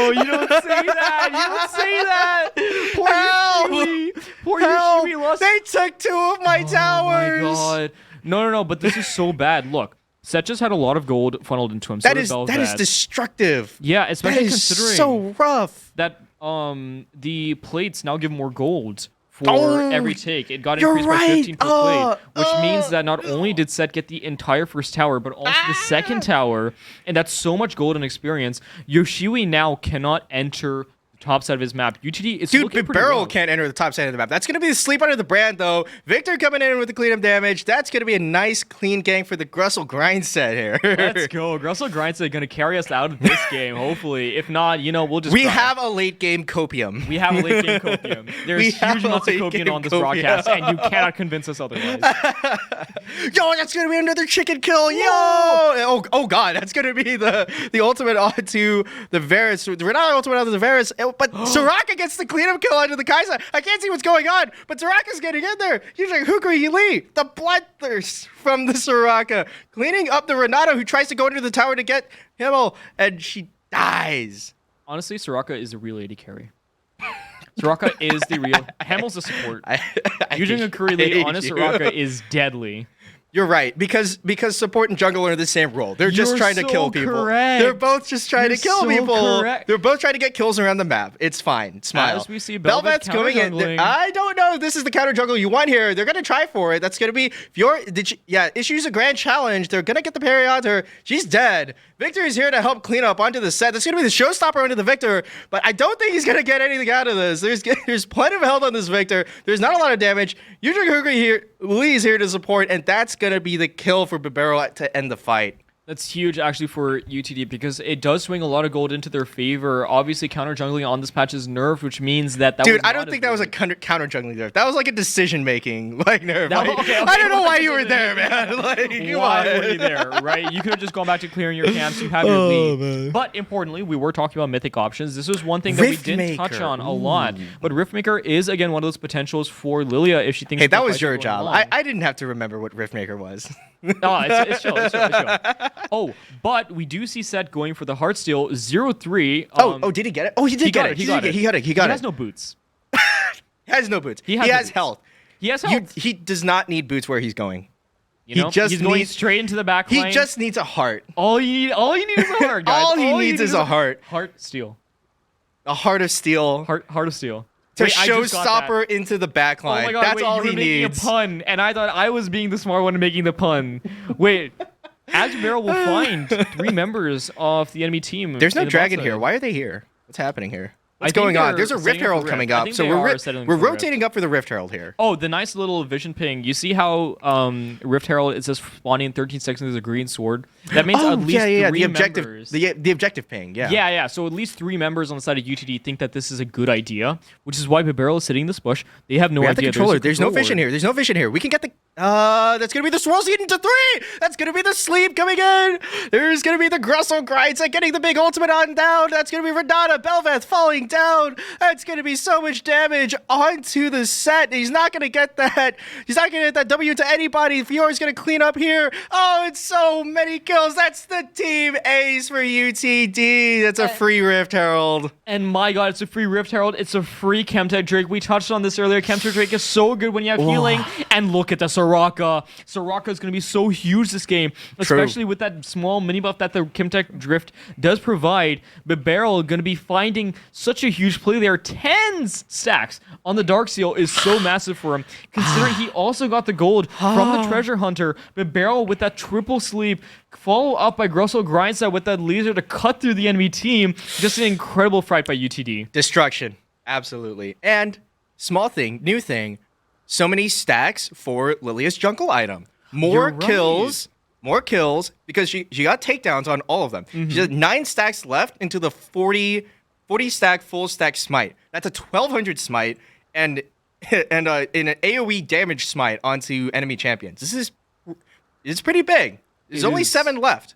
you don't say that. You don't say that. Poor Yoshiwi. Poor Yoshiwi lost. They took 2 of my towers. Oh my god. No. But this is so bad. Look. Set just had a lot of gold funneled into him. That is destructive. Yeah, especially considering so rough that the plates now give more gold for every take. It got increased by 15 per plate, which means that not only did Set get the entire first tower, but also the second tower, and that's so much gold and experience. Yoshiwi now cannot enter top side of his map. UTD is looking pretty Barrel well. can't enter the top side of the map. That's going to be the sleep under the Brand, though. Victor coming in with the cleanup damage. That's going to be a nice clean gang for the Grussel grind set here. Let's go. Grussel grind set going to carry us out of this game, hopefully. If not, we'll just We have a late game copium. We have a late game copium. There's huge amounts of copium on this broadcast, and you cannot convince us otherwise. Yo, that's going to be another chicken kill. Yo! Oh God, that's going to be the ultimate onto the Varus. We're not ultimate onto the Varus. But Soraka gets the cleanup kill onto the Kai'Sa. I can't see what's going on, but Soraka's getting in there. He's like Hukri Lee, the bloodthirst from the Soraka, cleaning up the Renata who tries to go into the tower to get Himmel, and she dies. Honestly, Soraka is a real AD carry. Soraka is the real. Hamel's the support. Using a Curry lead on a Soraka is deadly. You're right, because support and jungle are in the same role. They're just trying to kill people. Correct. They're both just trying to kill people. Correct. They're both trying to get kills around the map. It's fine. Smile. As we see Belvet's going in. counter-jungling. I don't know if this is the counter jungle you want here. They're gonna try for it. That's gonna be Issue's a grand challenge. They're gonna get the parry onto her. She's dead. Victor is here to help clean up onto the set. That's gonna be the showstopper onto the Victor, but I don't think he's gonna get anything out of this. There's plenty of health on this Victor. There's not a lot of damage. Lee is here to support, and that's gonna be the kill for Bibero to end the fight. That's huge, actually, for UTD because it does swing a lot of gold into their favor. Obviously, counter jungling on this patch is nerfed, which means that Dude, I don't think that was a counter jungling nerf. That was like a decision making nerf. I don't know why you were there, man. Why were you there, right? You could have just gone back to clearing your camps. You have your lead. Man. But importantly, we were talking about mythic options. This was one thing that we didn't touch on a lot. But Riftmaker is again one of those potentials for Lilia if she thinks. Hey, that was your job. I didn't have to remember what Riftmaker was. Oh, it's chill. Oh, but we do see Set going for the Heartsteel 0-3. Did he get it? Oh, he did get it. He got it. He has no boots. He has no boots. He has has boots. health. He has health. He does not need boots where he's going. He's going straight into the back line. He just needs a heart. All you need is a heart, guys. All he needs is a heart. Heartsteel. A heart of steel. Heart of steel. To showstopper into the back line. Oh my God, That's all he making needs. A pun, and I thought I was being the smart one making the pun. Wait, Azumarill will find 3 members of the enemy team. There's no in the dragon bot here. side. Why are they here? What's happening here? I What's think going on? they're There's a setting Rift Herald up for coming Rift. I up, think so they are settling we're for Rift. rotating up for the Rift Herald here. Oh, the nice little vision ping. You see how Rift Herald, it says spawning in 13 seconds there's a green sword? That means at least 3 members. The objective ping, yeah. Yeah. So at least 3 members on the side of UTD think that this is a good idea, which is why Bibero is sitting in this bush. They have no We have the idea. controller. There's no vision here. There's no vision here. We can get the... that's going to be the swirl seed into 3! That's going to be the sleep coming in! There's going to be the Grussel Grinds getting the big ultimate on down. That's going to be Renata Belveth falling down. That's going to be so much damage onto the set. He's not going to get that. He's not going to get that W to anybody. Fior's going to clean up here. Oh, it's so many kills. That's the team ace for UTD. That's a free Rift Herald. And my God, it's a free Rift Herald. It's a free Chemtech Drake. We touched on this earlier. Chemtech Drake is so good when you have healing. And look at the Soraka. Soraka is going to be so huge this game, especially with that small mini buff that the Chemtech Drift does provide. Bibero going to be finding such a huge play there. 10 stacks on the Dark Seal is so massive for him, considering he also got the gold from the Treasure Hunter. Bibero with that triple sleep, follow up by Grussel Grindstone with that laser to cut through the enemy team. Just an incredible fight by UTD. Destruction. Absolutely. And small thing, new thing, so many stacks for Lilia's jungle item. More kills, because she got takedowns on all of them. She has 9 stacks left into the 40 stack full stack smite. That's a 1200 smite and in an AoE damage smite onto enemy champions. This is pretty big. There's only 7 left.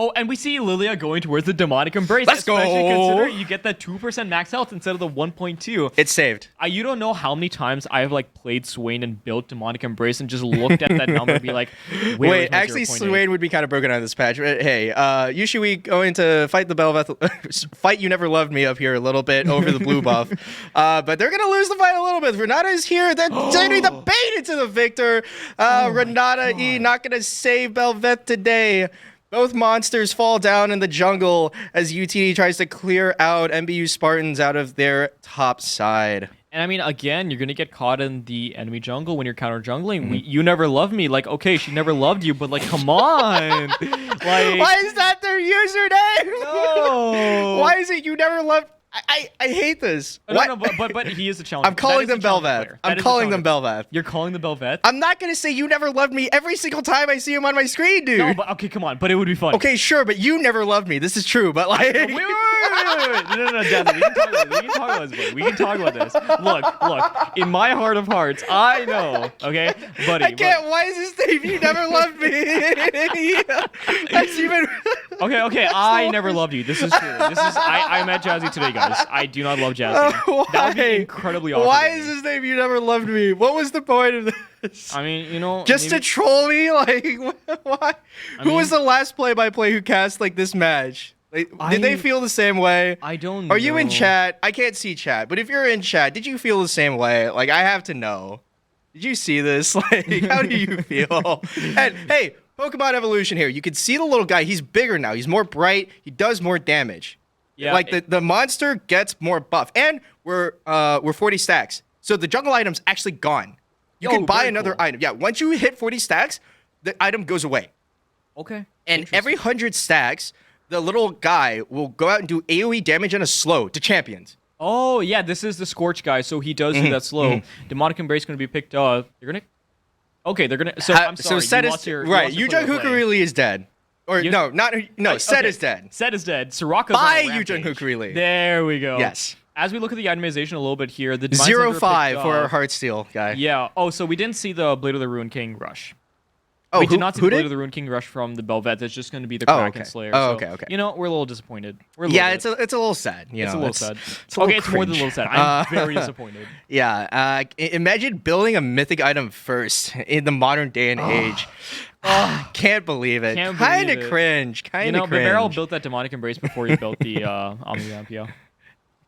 Oh, and we see Lilia going towards the demonic embrace. Let's go. Especially considering you get that 2% max health instead of the 1.2. It's saved. You don't know how many times I have played Swain and built demonic embrace and just looked at that number and be like, wait, actually Swain would be kind of broken on this patch. Hey, usually we going to fight the Belveth, fight You Never Loved Me up here a little bit over the blue buff. But they're going to lose the fight a little bit. Renata is here. They're sending the bait into the Victor. Renata E not going to save Belveth today. Both monsters fall down in the jungle as UTD tries to clear out MBU Spartans out of their top side. And I mean, again, you're going to get caught in the enemy jungle when you're counter jungling. You Never Loved Me. Okay, she never loved you, but come on. Why is that their username? No. Why is it You Never Loved... I hate this. No, but he is a challenger. I'm calling them Belveth. I'm calling them Belveth. You're calling them Belveth? I'm not going to say You Never Loved Me every single time I see him on my screen, dude. No, but okay, come on. But it would be fun. Okay, sure, but You Never Loved Me. This is true, but wait. No, Jazzy, we can talk about this. Look. In my heart of hearts, I know, okay, buddy. I can't. Why is this name You Never Loved Me? That's even... Okay. I never loved you. This is true. I met Jazzy today, guys. I do not love Jazzy. That would be incredibly awkward. Why is his name You Never Loved Me? What was the point of this? I mean, just to troll me? Why? Who was the last play-by-play who cast this match? Like, did they feel the same way? I don't Are you in know. chat? I can't see chat, but if you're in chat, did you feel the same way? Like, I have to know. Did you see this? Like, how do you feel? And hey, Pokemon evolution here. You can see the little guy. He's bigger now. He's more bright. He does more damage. Yeah, like the monster gets more buff, and we're 40 stacks. So the jungle item's actually gone. You can buy very another cool. item. Yeah, once you hit 40 stacks, the item goes away. Okay. And every 100 stacks, the little guy will go out and do AoE damage and a slow to champions. Oh, yeah, this is the Scorch guy, so he does do that slow. Demonic Embrace going to be picked up. They're going to... Okay, they're going to... So, I'm sorry, Set you is lost your... right. You lost your Yujin play-by-play. Hukurili is dead. Or Set is dead. Set is dead. Soraka's Buy on a Yujin rampage. Hukurili. There we go. Yes. As we look at the itemization a little bit here, the Divine Center 0-5 picked for up- our Heartsteel guy. Yeah. Oh, so we didn't see the Blade of the Ruined King rush. Oh, We did not see who the Blade did? of the Ruined King rush from the Bel'Veth. It's just going to be the Oh, Kraken okay. Slayer. Oh, So, okay. You know, we're a little disappointed. We're a Yeah, little bit. it's a little sad. You It's know, a little sad. It's a little Okay, it's more than a cringe. little sad. I'm very disappointed. Yeah. Imagine building a mythic item first in the modern day and age. Can't believe it. Can't Kind believe of it. cringe. Kind You of know, cringe. Barrel built that Demonic Embrace before he built the Omniampia.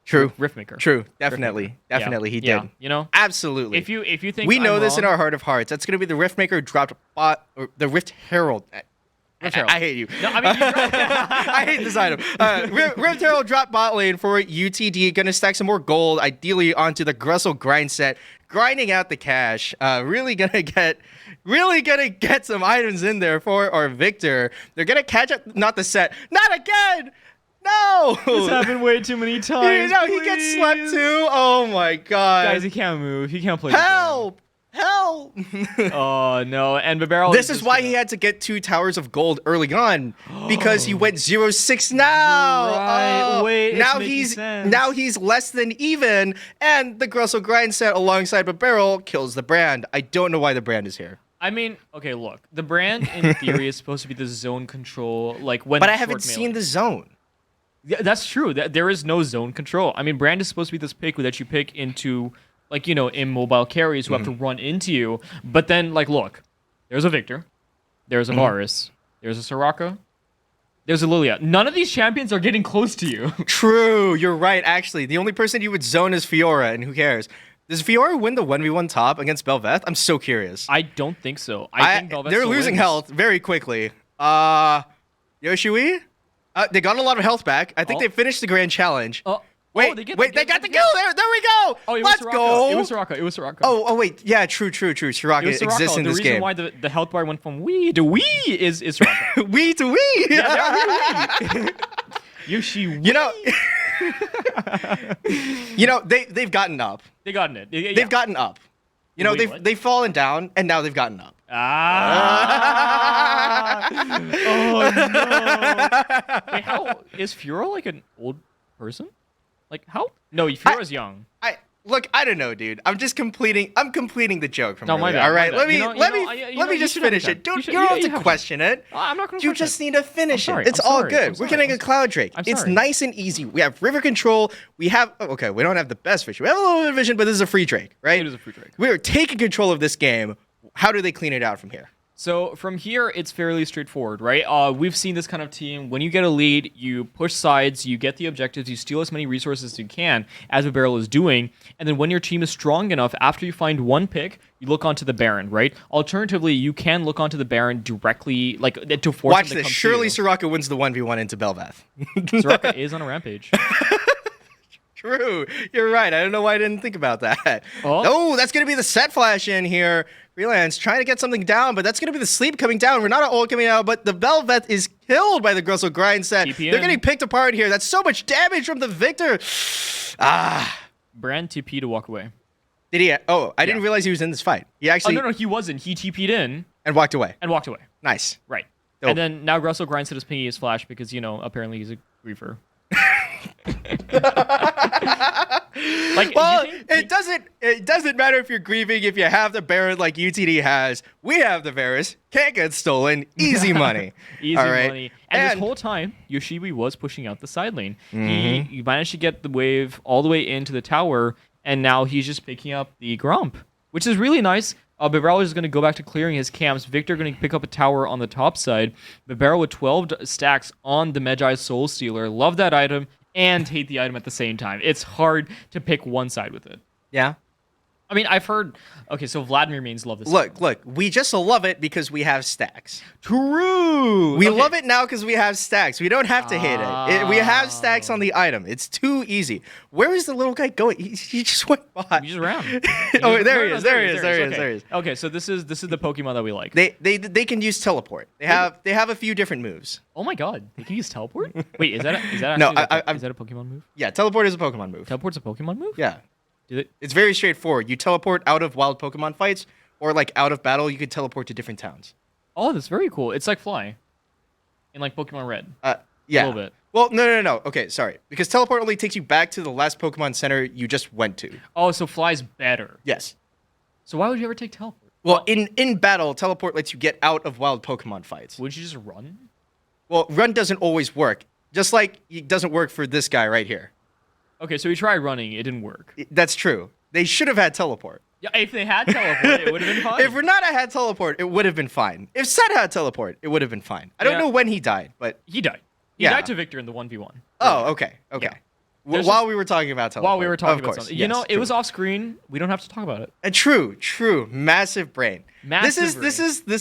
True. Riftmaker. True. Definitely. Yeah. Definitely. He Yeah. did. You know, Absolutely. if you think we know I'm this in wrong- our heart of hearts. That's going to be the Riftmaker dropped bot or the Rift Herald. Rift Herald. I hate you. No, I mean, you're right. I hate this item. Rift Herald drop bot lane for UTD. Gonna stack some more gold, ideally onto the Gressel grind set. Grinding out the cash. Really gonna get some items in there for our Victor. They're gonna catch up. Not the set. Not again. No. This happened way too many times. He gets slept too. Oh my god. Guys, he can't move. He can't play. the game. Help. Help. Oh no! And Barrel. This is why he had to get 2 towers of gold early on, because he went 0-6 now. Right. Oh, Wait, it's now making he's sense. now he's less than even, and the Gressel grind set alongside Barrel kills the brand. I don't know why the brand is here, I mean, okay, look. The brand in theory is supposed to be the zone control, like when. but I it's haven't short seen melee. the zone. Yeah, that's true. There is no zone control. I mean, brand is supposed to be this pick that you pick into, like, you know, immobile carries who have to run into you. But then, like, look, there's a Victor, there's a Varus, there's a Soraka, there's a Lilia. None of these champions are getting close to you. True, you're right. Actually, the only person you would zone is Fiora, and who cares? Does Fiora win the 1v1 top against Bel'Veth? I'm so curious. I don't think so. I think Bel'Veth They're still losing wins. health very quickly. Yoshui? They got a lot of health back. I think Oh. they finished the grand challenge. Wait, They got the kill. There we go. Oh, it Let's was Soraka. go. It was Soraka. It was Soraka. Oh, wait. Yeah, true. Soraka it was Soraka. exists in The this reason game. why the health bar went from wee to wee is Soraka. Wee to wee. Yoshi, You know, they've gotten up. they gotten it. Yeah. They've gotten up. You know, Wait, what? they've fallen down, and now they've gotten up. Ah! Oh no! Wait, how is Furo like an old person? Like how? No, Furo's young. I don't know, dude. I'm completing the joke from No, my earlier. bad, All right, my bad. let You me you just should have finish time. it. Don't You you don't should- have you to have question it. I'm not gonna. You question just it. need to finish sorry, it. It's I'm all sorry, good. I'm We're sorry, getting a I'm Cloud Drake. I'm It's sorry. nice and easy. We have river control. We have we don't have the best vision. We have a little bit of vision, but this is a free Drake, right? It is a free Drake. We are taking control of this game. How do they clean it out from here? So from here, it's fairly straightforward, right? We've seen this kind of team. When you get a lead, you push sides, you get the objectives, you steal as many resources as you can, as the Barrel is doing. And then when your team is strong enough, after you find one pick, you look onto the Baron, right? Alternatively, you can look onto the Baron directly, like to force Watch him to this. come Surely to Soraka wins the 1v1 into Bel'Veth. you. Soraka is on a rampage. True. You're right. I don't know why I didn't think about that. Oh. Oh, that's going to be the set flash in here. Freelance trying to get something down, but that's going to be the sleep coming down. Renata ult coming out, but the Bel'Veth is killed by the Gressel grind set. TP They're in. getting picked apart here. That's so much damage from the Victor. Brand TP to walk away. Did he? Oh, I didn't Yeah. realize he was in this fight. He Oh, actually no, he wasn't. He TP'd in and walked away. and walked away. Nice. Right. Dope. And then now Gressel grinds to his pinging his flash because, you know, apparently he's a griefer. Like, Well, you think it doesn't matter if you're grieving if you have the Baron like UTD has. We have the Varus. Can't get stolen. Easy money. Easy All right. money. And this whole time, Yoshibi was pushing out the side lane. He managed to get the wave all the way into the tower, and now he's just picking up the Grump, which is really nice. Bibarel is going to go back to clearing his camps. Victor going to pick up a tower on the top side. Bibarel with 12 stacks on the Magi Soul Stealer. Love that item and hate the item at the same time. It's hard to pick one side with it. Yeah. I mean, I've heard... Okay, so Vladimir means love this. Look, we just love it because we have stacks. True! We Okay. love it now because we have stacks. We don't have to hate it. We have stacks on the item. It's too easy. Where is the little guy going? He just went by. He's around. Oh, there he is. There he is. Okay, so this is the Pokemon that we like. They can use teleport. They have a few different moves. Oh my god, they can use teleport? Wait, is that actually No, is that a Pokemon move? Yeah, teleport is a Pokemon move. Teleport's a Pokemon move? Yeah. Did it? It's very straightforward. You teleport out of wild Pokemon fights or like out of battle, you could teleport to different towns. Oh, that's very cool. It's like Fly. In like Pokemon Red. Yeah. A little bit. Well, no. Okay, sorry. Because teleport only takes you back to the last Pokemon Center you just went to. Oh, so Fly's better. Yes. So why would you ever take teleport? Well, in battle, teleport lets you get out of wild Pokemon fights. Would you just run? Well, run doesn't always work. Just like it doesn't work for this guy right here. Okay, so we tried running, it didn't work. That's true. They should have had teleport. Yeah, if they had teleport, it would have been fine. If Renata had teleport, it would have been fine. If Seth had teleport, it would have been fine. I don't know when he died, but... He died. He Yeah. died to Victor in the 1v1. Oh, okay. Yeah. While we were talking about teleport. While we were talking of about course. something. Yes, it was off screen. We don't have to talk about it. True. Massive brain. Massive This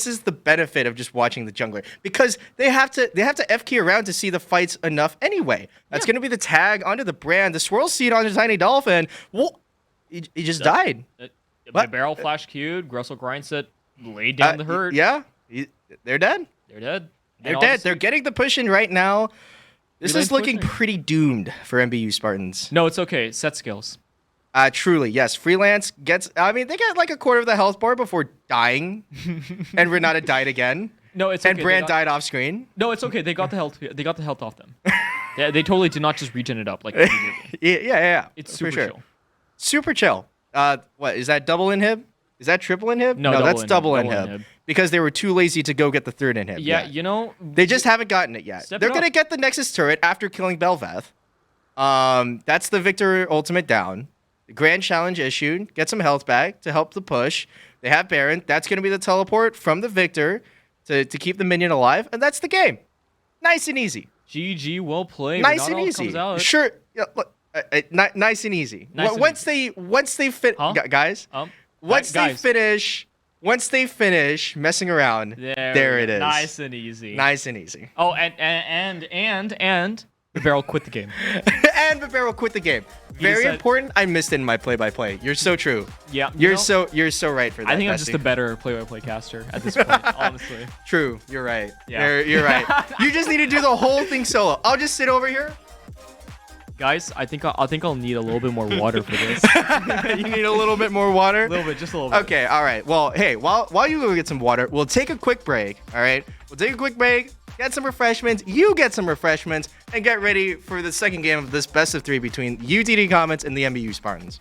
is the benefit of just watching the jungler because they have to F key around to see the fights enough anyway. That's gonna be the tag onto the brand. The swirl seed onto Tiny Dolphin. Well, he just died. My What? barrel flash queued. Grussel Grindset laid down the hurt. Yeah, they're dead. They're dead. They're And dead. obviously- They're getting the push in right now. This Relay is looking pushing. pretty doomed for MBU Spartans. No, it's okay. Set skills. Truly, yes. Freelance gets. I mean, they get like a quarter of the health bar before dying, and Renata died again. No, it's okay. And Brand died off screen. No, it's okay. They got the health. They got the health off them. They totally did not just regen it up like immediately. Yeah. It's for super sure. chill. Super chill. What is that? Double inhib? Is that triple inhib? No, double that's inhib, double double inhib. inhib. Because they were too lazy to go get the third inhib. Yeah, yet. you know. They just haven't gotten it yet. Step They're it gonna up. get the Nexus turret after killing Belveth. That's the Victor ultimate down. The Grand Challenge issued. Get some health back to help the push. They have Baron. That's gonna be the teleport from the Victor to keep the minion alive, and that's the game. Nice and easy. GG, well played. Nice Not and all easy. comes out. Sure. Yeah, look, nice and easy. Nice and Once they fit, Huh? Guys. Once guys. they finish messing around, there it is. Nice and easy. Nice and easy. Oh, and the barrel quit the game. And Vivero quit the game. Very said- important. I missed it in my play-by-play. You're so true. Yeah, you You're know, so right for that. I think I'm Bestie. just a better play-by-play caster at this point, honestly. True. You're right. Yeah. You're right. You just need to do the whole thing solo. I'll just sit over here. Guys, I think I'll need a little bit more water for this. You need a little bit more water. A little bit, just a little bit. Okay, all right. Well, hey, while you go get some water, we'll take a quick break. All right, we'll take a quick break, get some refreshments. You get some refreshments, and get ready for the second game of this best of 3 between UTD Comets and the MBU Spartans.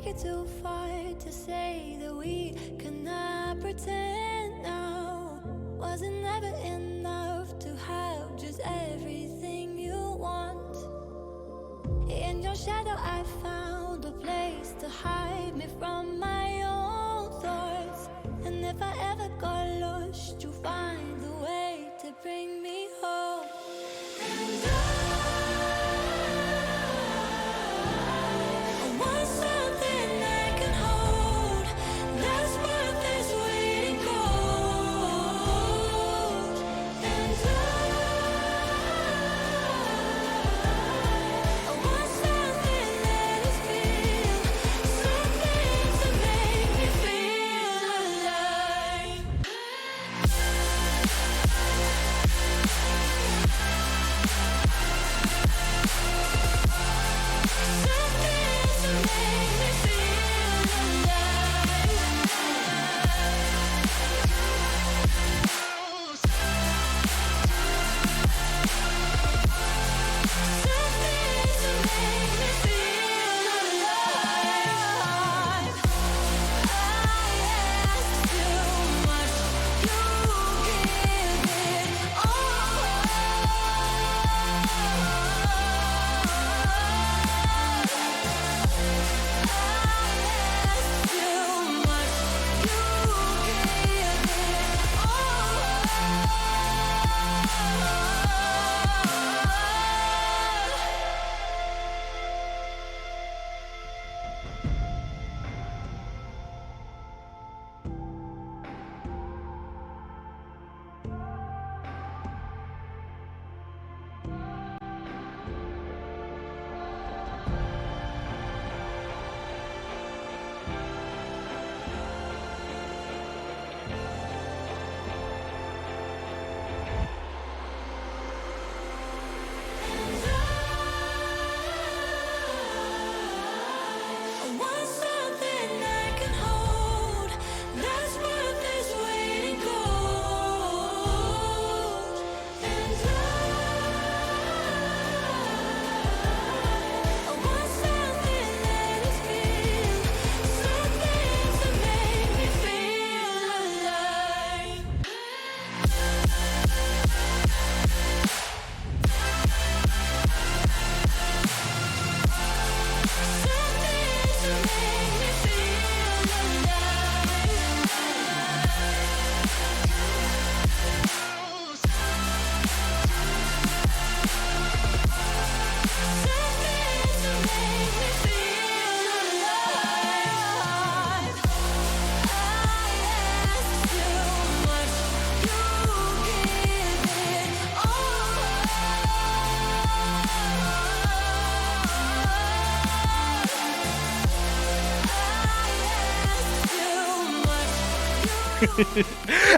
take it too far to say that we cannot pretend now. Was it never enough to have just everything you want? In your shadow I found a place to hide me from my own thoughts. And if I ever got lost, you find a way to bring me home. And I want something I can hold that's worth this waiting cold. And I want something that is real, something to make me feel alive.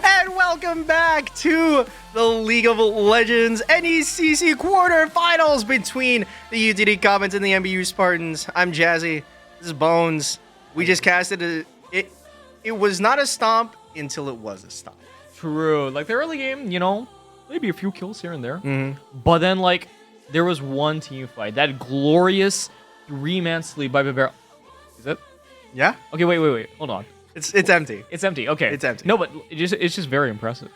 And welcome back to the League of Legends NECC quarterfinals between the UTD Comets and the MBU Spartans. I'm Jazzy. This is Bones. We just casted it. It was not a stomp until it was a stomp. True. Like the early game, you know, maybe a few kills here and there. But then, like, there was one team fight. That glorious 3-man sleep by Barbaro. Is it? Yeah? Okay, wait. Hold on. It's empty. It's empty. Okay. It's empty. No, but it's just very impressive.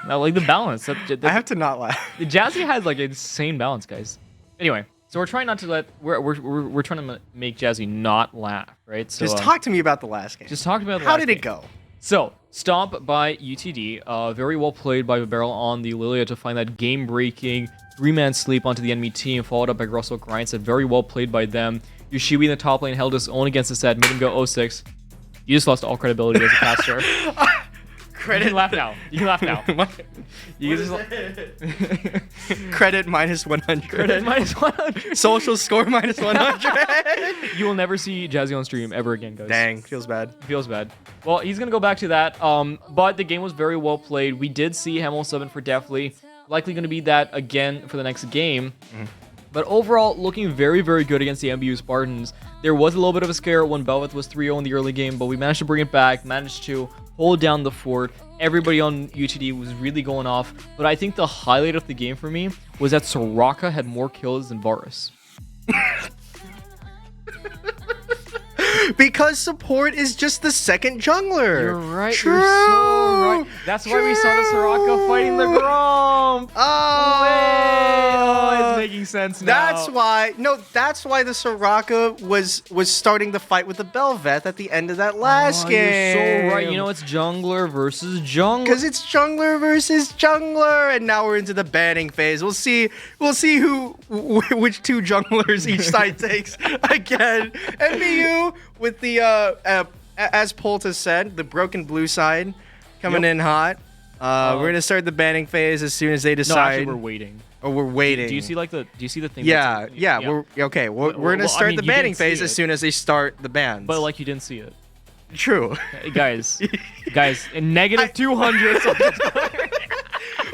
Now, like the balance. I have to not laugh. Jazzy had like insane balance, guys. Anyway, so we're trying not to let we're trying to make Jazzy not laugh, right? So Just talk to me about the last game. Just talk about the How last did game. it go? So, stomp by UTD. Very well played by Barrel on the Lilia to find that game-breaking 3-man sleep onto the enemy team, followed up by Russell Grindset. Very well played by them. Yoshiwi in the top lane held his own against the set, made him go 0-6. You just lost all credibility as a caster. Credit. You can laugh now. You can laugh now. You can just Credit minus 100. Credit minus 100. Social score minus 100. You will never see Jazzy on stream ever again, guys. Dang, feels bad. Feels bad. Well, he's going to go back to that. But the game was very well played. We did see Hemel subbing for Deathly. Likely going to be that again for the next game. But overall, looking very, very good against the MBU Spartans. There was a little bit of a scare when Belveth was 3-0 in the early game, but we managed to bring it back, managed to hold down the fort. Everybody on UTD was really going off. But I think the highlight of the game for me was that Soraka had more kills than Varus. Because support is just the second jungler. You're right. True. You're so right. That's why we saw the Soraka fighting the Gromp. Oh, it's making sense now. That's why. No, that's why the Soraka was starting the fight with the Bel'Veth at the end of that last game. You're so right. You know, it's jungler versus jungler. Because it's jungler versus jungler, and now we're into the banning phase. We'll see which two junglers each side takes again. MBU with the as Polta said, the broken blue side coming in hot. We're gonna start the banning phase as soon as they decide. No, actually, we're waiting. Oh, we're waiting. Do you see the thing? Yeah. We're okay. We're gonna start the banning phase as soon as they start the bans. But like you didn't see it. True. Hey, guys, in negative 200.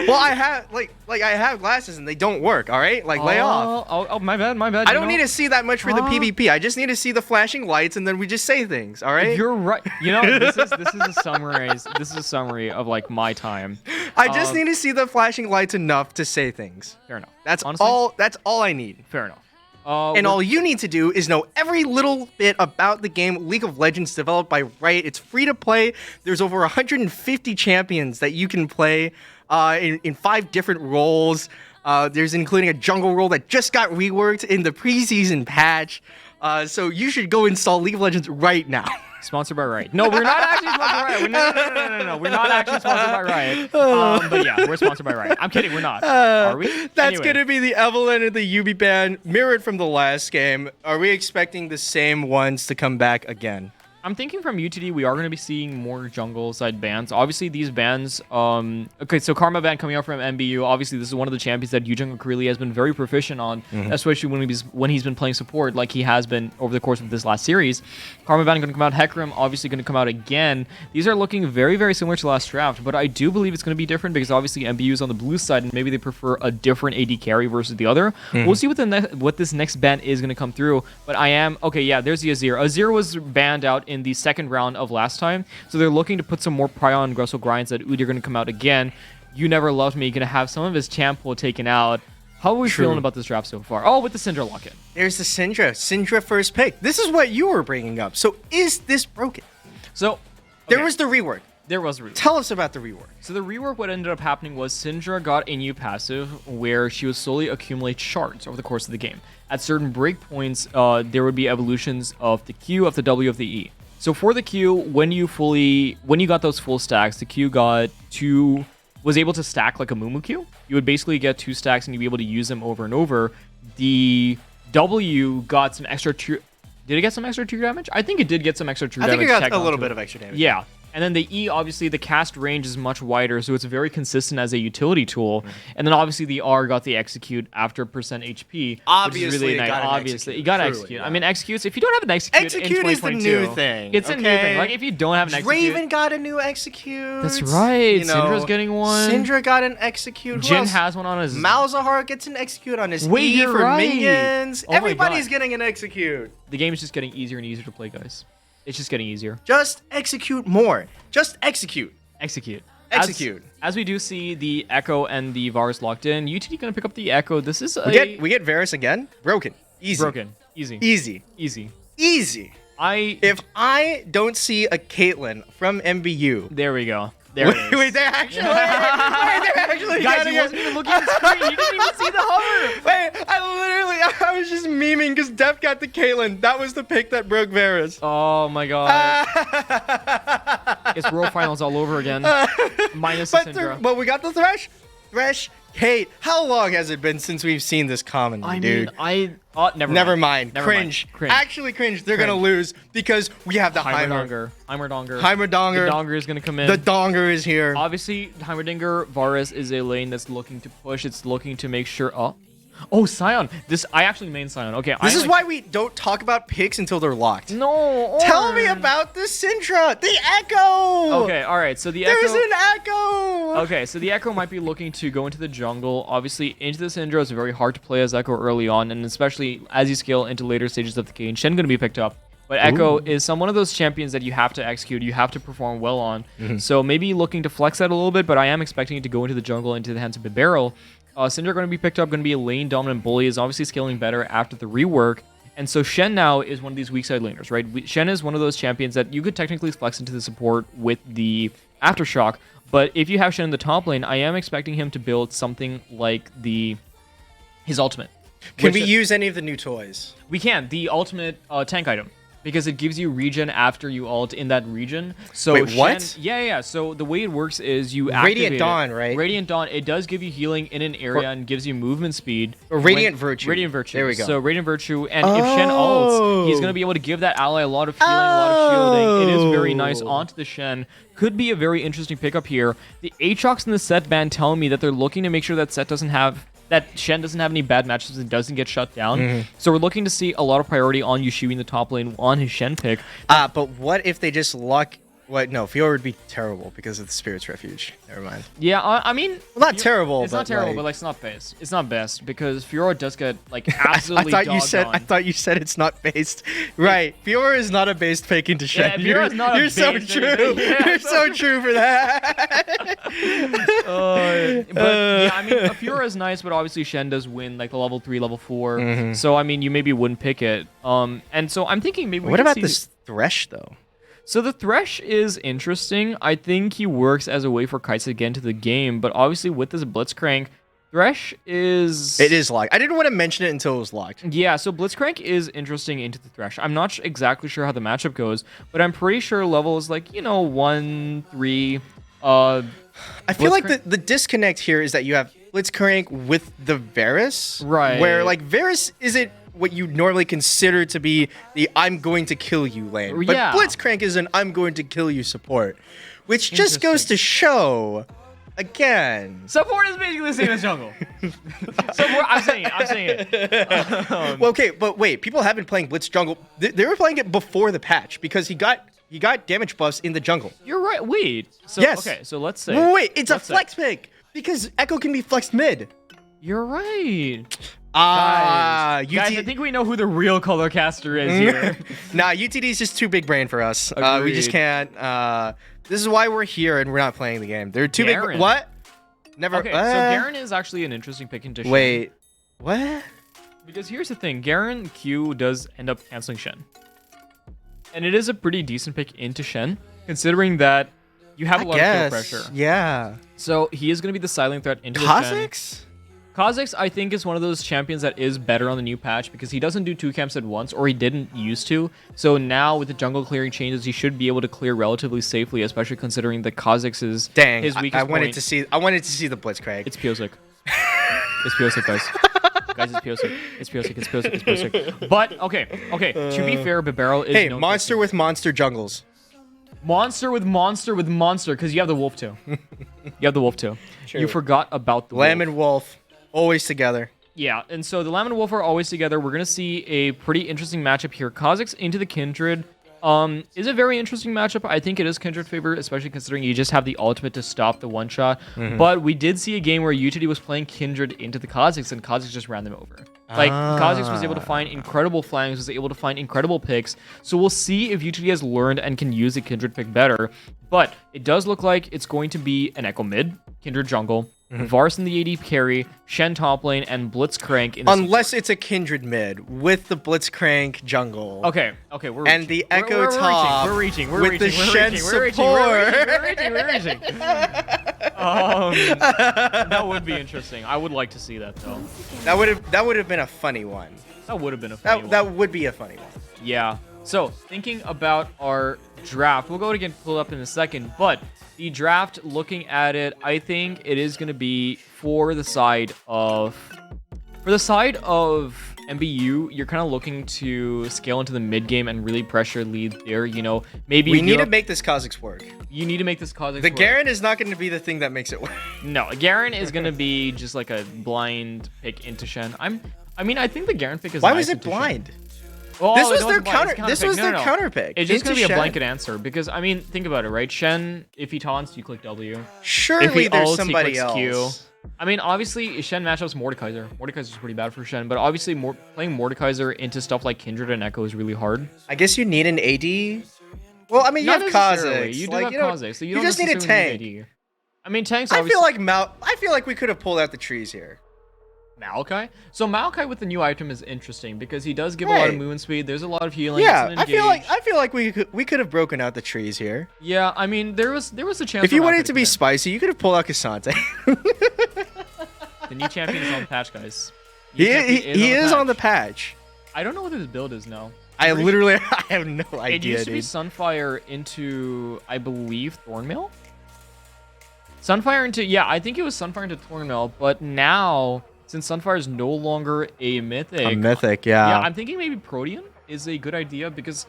Well, I have I have glasses and they don't work. All right, lay off. Oh, my bad. I don't need to see that much for the PvP. I just need to see the flashing lights and then we just say things. All right. You're right. You know, this is a summary. This is a summary of like my time. I just need to see the flashing lights enough to say things. Fair enough. That's Honestly, all. That's all I need. Fair enough. And all you need to do is know every little bit about the game League of Legends developed by Riot. It's free to play. There's over 150 champions that you can play in 5 different roles. There's including a jungle role that just got reworked in the preseason patch. So you should go install League of Legends right now. Sponsored by Riot. No, we're not actually sponsored by Riot. No. We're not actually sponsored by Riot. But yeah, we're sponsored by Riot. I'm kidding. We're not. Are we? That's going to be the Evelynn and the Yubi ban mirrored from the last game. Are we expecting the same ones to come back again? I'm thinking from UTD, we are going to be seeing more jungle side bans. Obviously, these bans, okay, so Karma ban coming out from MBU. Obviously, this is one of the champions that Yujungle Kurili has been very proficient on, especially when he's been playing support like he has been over the course of this last series. Karma ban going to come out. Hecarim obviously going to come out again. These are looking very, very similar to last draft, but I do believe it's going to be different because obviously MBU is on the blue side and maybe they prefer a different AD carry versus the other. We'll see what this next ban is going to come through, but okay, yeah, there's the Azir. Azir was banned out in the second round of last time, so they're looking to put some more prio on Grussel Grinds. That Udyr going to come out again. You Never Loved Me going to have some of his champ pool taken out. How are we feeling about this draft so far? Oh, with the Syndra lock-in. There's the Syndra first pick. This is what you were bringing up. So is this broken? So there was the rework. There was a rework. Tell us about the rework. So the rework, what ended up happening was Syndra got a new passive where she would slowly accumulate shards over the course of the game. At certain breakpoints, there would be evolutions of the Q, of the W, of the E. So for the Q, when you got those full stacks, the Q was able to stack like a Mumu Q. You would basically get 2 stacks and you'd be able to use them over and over. The W got some extra true. Did it get some extra true damage? I think it did get some extra true damage. I think it got a little bit of extra damage. Yeah. And then the E, obviously, the cast range is much wider, so it's very consistent as a utility tool. And then obviously the R got the execute after percent HP. Obviously, which is really nice. Obviously, you got to execute. Yeah. I mean, executes. If you don't have an execute in 2022, is the new thing. It's a new thing. Like if you don't have an execute, Raven got a new execute. That's right. Syndra's getting one. Syndra got an execute. Jhin has one on his. Malzahar gets an execute on his E for minions. Oh Everybody's getting an execute. The game is just getting easier and easier to play, guys. It's just getting easier. Just execute more. Just execute. Execute. As we do see the Echo and the Varus locked in, UTD gonna pick up the Echo. This is we get Varus again. Broken. Easy. Broken. Easy. Easy. Easy. Easy. If I don't see a Caitlyn from MBU. There we go. There it is. Wait, they're actually. Guys, he wasn't even looking at the screen. You didn't even see the hover. Wait, I was just memeing because Def got the Caitlyn. That was the pick that broke Varus. Oh my god. It's World Finals all over again. Minus the Syndra. But we got the Thresh. Kate, how long has it been since we've seen this common, dude? Never mind. Cringe. Actually cringe. They're going to lose because we have the Heimerdinger. Heimerdinger. The Donger is going to come in. The Donger is here. Obviously, Heimerdinger, Varus is a lane that's looking to push. It's looking to make sure... Oh, Sion. I actually main Sion. Okay. This is why we don't talk about picks until they're locked. No. Tell me about the Syndra. The Echo. Okay. All right. So There's an Echo. Okay. So the Echo might be looking to go into the jungle. Obviously, into the Syndra is very hard to play as Echo early on, and especially as you scale into later stages of the game. Shen going to be picked up. But Echo is one of those champions that you have to execute, you have to perform well on. So maybe looking to flex that a little bit, but I am expecting it to go into the jungle, into the hands of Barrel. Syndra going to be picked up, going to be a lane dominant bully, is obviously scaling better after the rework. And so Shen now is one of these weak side laners, right? Shen is one of those champions that you could technically flex into the support with the Aftershock, but if you have Shen in the top lane, I am expecting him to build something like his ultimate. Can we use any of the new toys? We can. The ultimate tank item. Because it gives you regen after you ult in that region. So wait, what? Shen, yeah. So the way it works is you activate Radiant Dawn, right? Radiant Dawn. It does give you healing in an area and gives you movement speed. Or Radiant Virtue. Radiant Virtue. There we go. So Radiant Virtue, and if Shen ults, he's going to be able to give that ally a lot of healing, a lot of shielding. It is very nice onto the Shen. Could be a very interesting pickup here. The Aatrox in the set ban tell me that they're looking to make sure that Shen doesn't have any bad matchups and doesn't get shut down. So we're looking to see a lot of priority on Yushui in the top lane on his Shen pick. But what if they just lock... What? No, Fiora would be terrible because of the Spirit's Refuge. Never mind. Yeah, I mean... Well, not terrible, It's but not terrible, like... but like, it's not best. It's not best because Fiora does get like absolutely I dogged thought you said it's not based. Right. Fiora is not a based pick into Shen. Yeah, Fiora's not a You're so based true. anything. Yeah, You're so true for that. But yeah, I mean, Fiora is nice, but obviously Shen does win like the level 3, level 4. So I mean, you maybe wouldn't pick it. And so I'm thinking maybe. What about this Thresh though? So the Thresh is interesting. I think he works as a way for Kites to get into the game, but obviously with this Blitzcrank, Thresh is... It is locked. I didn't want to mention it until it was locked. Yeah, so Blitzcrank is interesting into the Thresh. I'm not exactly sure how the matchup goes, but I'm pretty sure level is like, 1, 3. I feel like the disconnect here is that you have Blitzcrank with the Varus. Right. Where like Varus isn't what you normally consider to be the I'm going to kill you lane. But Yeah. Blitzcrank is an I'm going to kill you support. Which just goes to show, again... Support is basically the same as jungle. Support, I'm saying it. Well, okay, but wait, people have been playing Blitz jungle. They were playing it before the patch because he got damage buffs in the jungle. You're right. Wait. So, Yes. Okay, so let's say... Wait, it's a let's say- flex pick because Echo can be flexed mid. You're right. Guys, Guys, I think we know who the real color caster is here. Nah, UTD is just too big brain for us. We Agreed. just can't. This is why we're here and we're not playing the game. They're too Garen. big. What? Never. Okay, so Garen is actually an interesting pick into Shen. Wait. What? Because here's the thing. Garen Q does end up canceling Shen. And it is a pretty decent pick into Shen, considering that you have a lot of kill pressure. Yeah. So he is going to be the silent threat into the Shen. Kha'Zix? Kha'Zix, I think, is one of those champions that is better on the new patch because he doesn't do 2 camps at once, or he didn't used to. So now with the jungle clearing changes, he should be able to clear relatively safely, especially considering that Kha'Zix is Dang. his weakest I wanted point. to see. I wanted to see the Blitzcrank. It's Piosic. It's Piosic, guys. Guys, it's Piosic. It's Piosic. It's Piosic. It's Piosic. But okay. To be fair, Bibero is Hey, no monster with monster jungles. monster with monster with monster because you have the wolf too. You have the wolf too. True. You forgot about the Lamb wolf. and wolf, always together. Yeah, and so the Lamb and Wolf are always together. We're going to see a pretty interesting matchup here. Kha'Zix into the Kindred is a very interesting matchup. I think it is Kindred favor, especially considering you just have the ultimate to stop the one-shot. But we did see a game where UTD was playing Kindred into the Kha'Zix, and Kha'Zix just ran them over. Like, Kha'Zix was able to find incredible flanks, was able to find incredible picks. So we'll see if UTD has learned and can use the Kindred pick better. But it does look like it's going to be an Echo mid, Kindred jungle, Varus in the AD carry, Shen top lane, and Blitzcrank in the Unless it's a Kindred mid with the Blitzcrank jungle. Okay, we're And reaching. the Echo top We're reaching. with the Shen support. We're reaching. That would be interesting. I would like to see that though. That would have been a funny one. That would have been a funny one. That would be a funny one. Yeah. So thinking about our draft, we'll go again pull up in a second, but the draft, looking at it, I think it is going to be for the side of MBU. You're kind of looking to scale into the mid game and really pressure lead there. Maybe We need to make this Kha'Zix work. You need to make this Kha'Zix The work. Garen is not going to be the thing that makes it work. No, Garen is going to be just like a blind pick into Shen. I think the Garen pick is Why nice was it into Shen. blind? Well, This it was wasn't their blind, counter. it's This pick. was No, their no, no. counter pick. It's just into gonna be a Shen. blanket answer because think about it, right? Shen, if he taunts, you click W. Surely If he there's ults, he somebody clicks else. Q. Obviously, Shen matchups Mordekaiser. Mordekaiser's pretty bad for Shen, but obviously playing Mordekaiser into stuff like Kindred and Echo is really hard. I guess you need an AD. Well, I mean, you Not have necessarily. Kha'Zix. You do Like, have you know, Kha'Zix, so you you don't just need a necessarily tank. AD. Tanks I obviously... feel like we could have pulled out the trees here. Maokai? So Maokai with the new item is interesting because he does give a lot of Right. movement speed. There's a lot of healing. Yeah, it's an I engage. feel like we could have broken out the trees here. Yeah, I mean there was a chance. If you for wanted Maokai it to be win. spicy, you could have pulled out Kasante. The new champion is on the patch, guys. New he champion he is on the patch. patch. I don't know what his build is now. I Pretty literally I have no It idea, used to be dude. Sunfire into, I believe, Thornmail? Sunfire into, yeah, I think it was Sunfire into Thornmail, but now, since Sunfire is no longer a mythic, A mythic, yeah, yeah. I'm thinking maybe Protean is a good idea because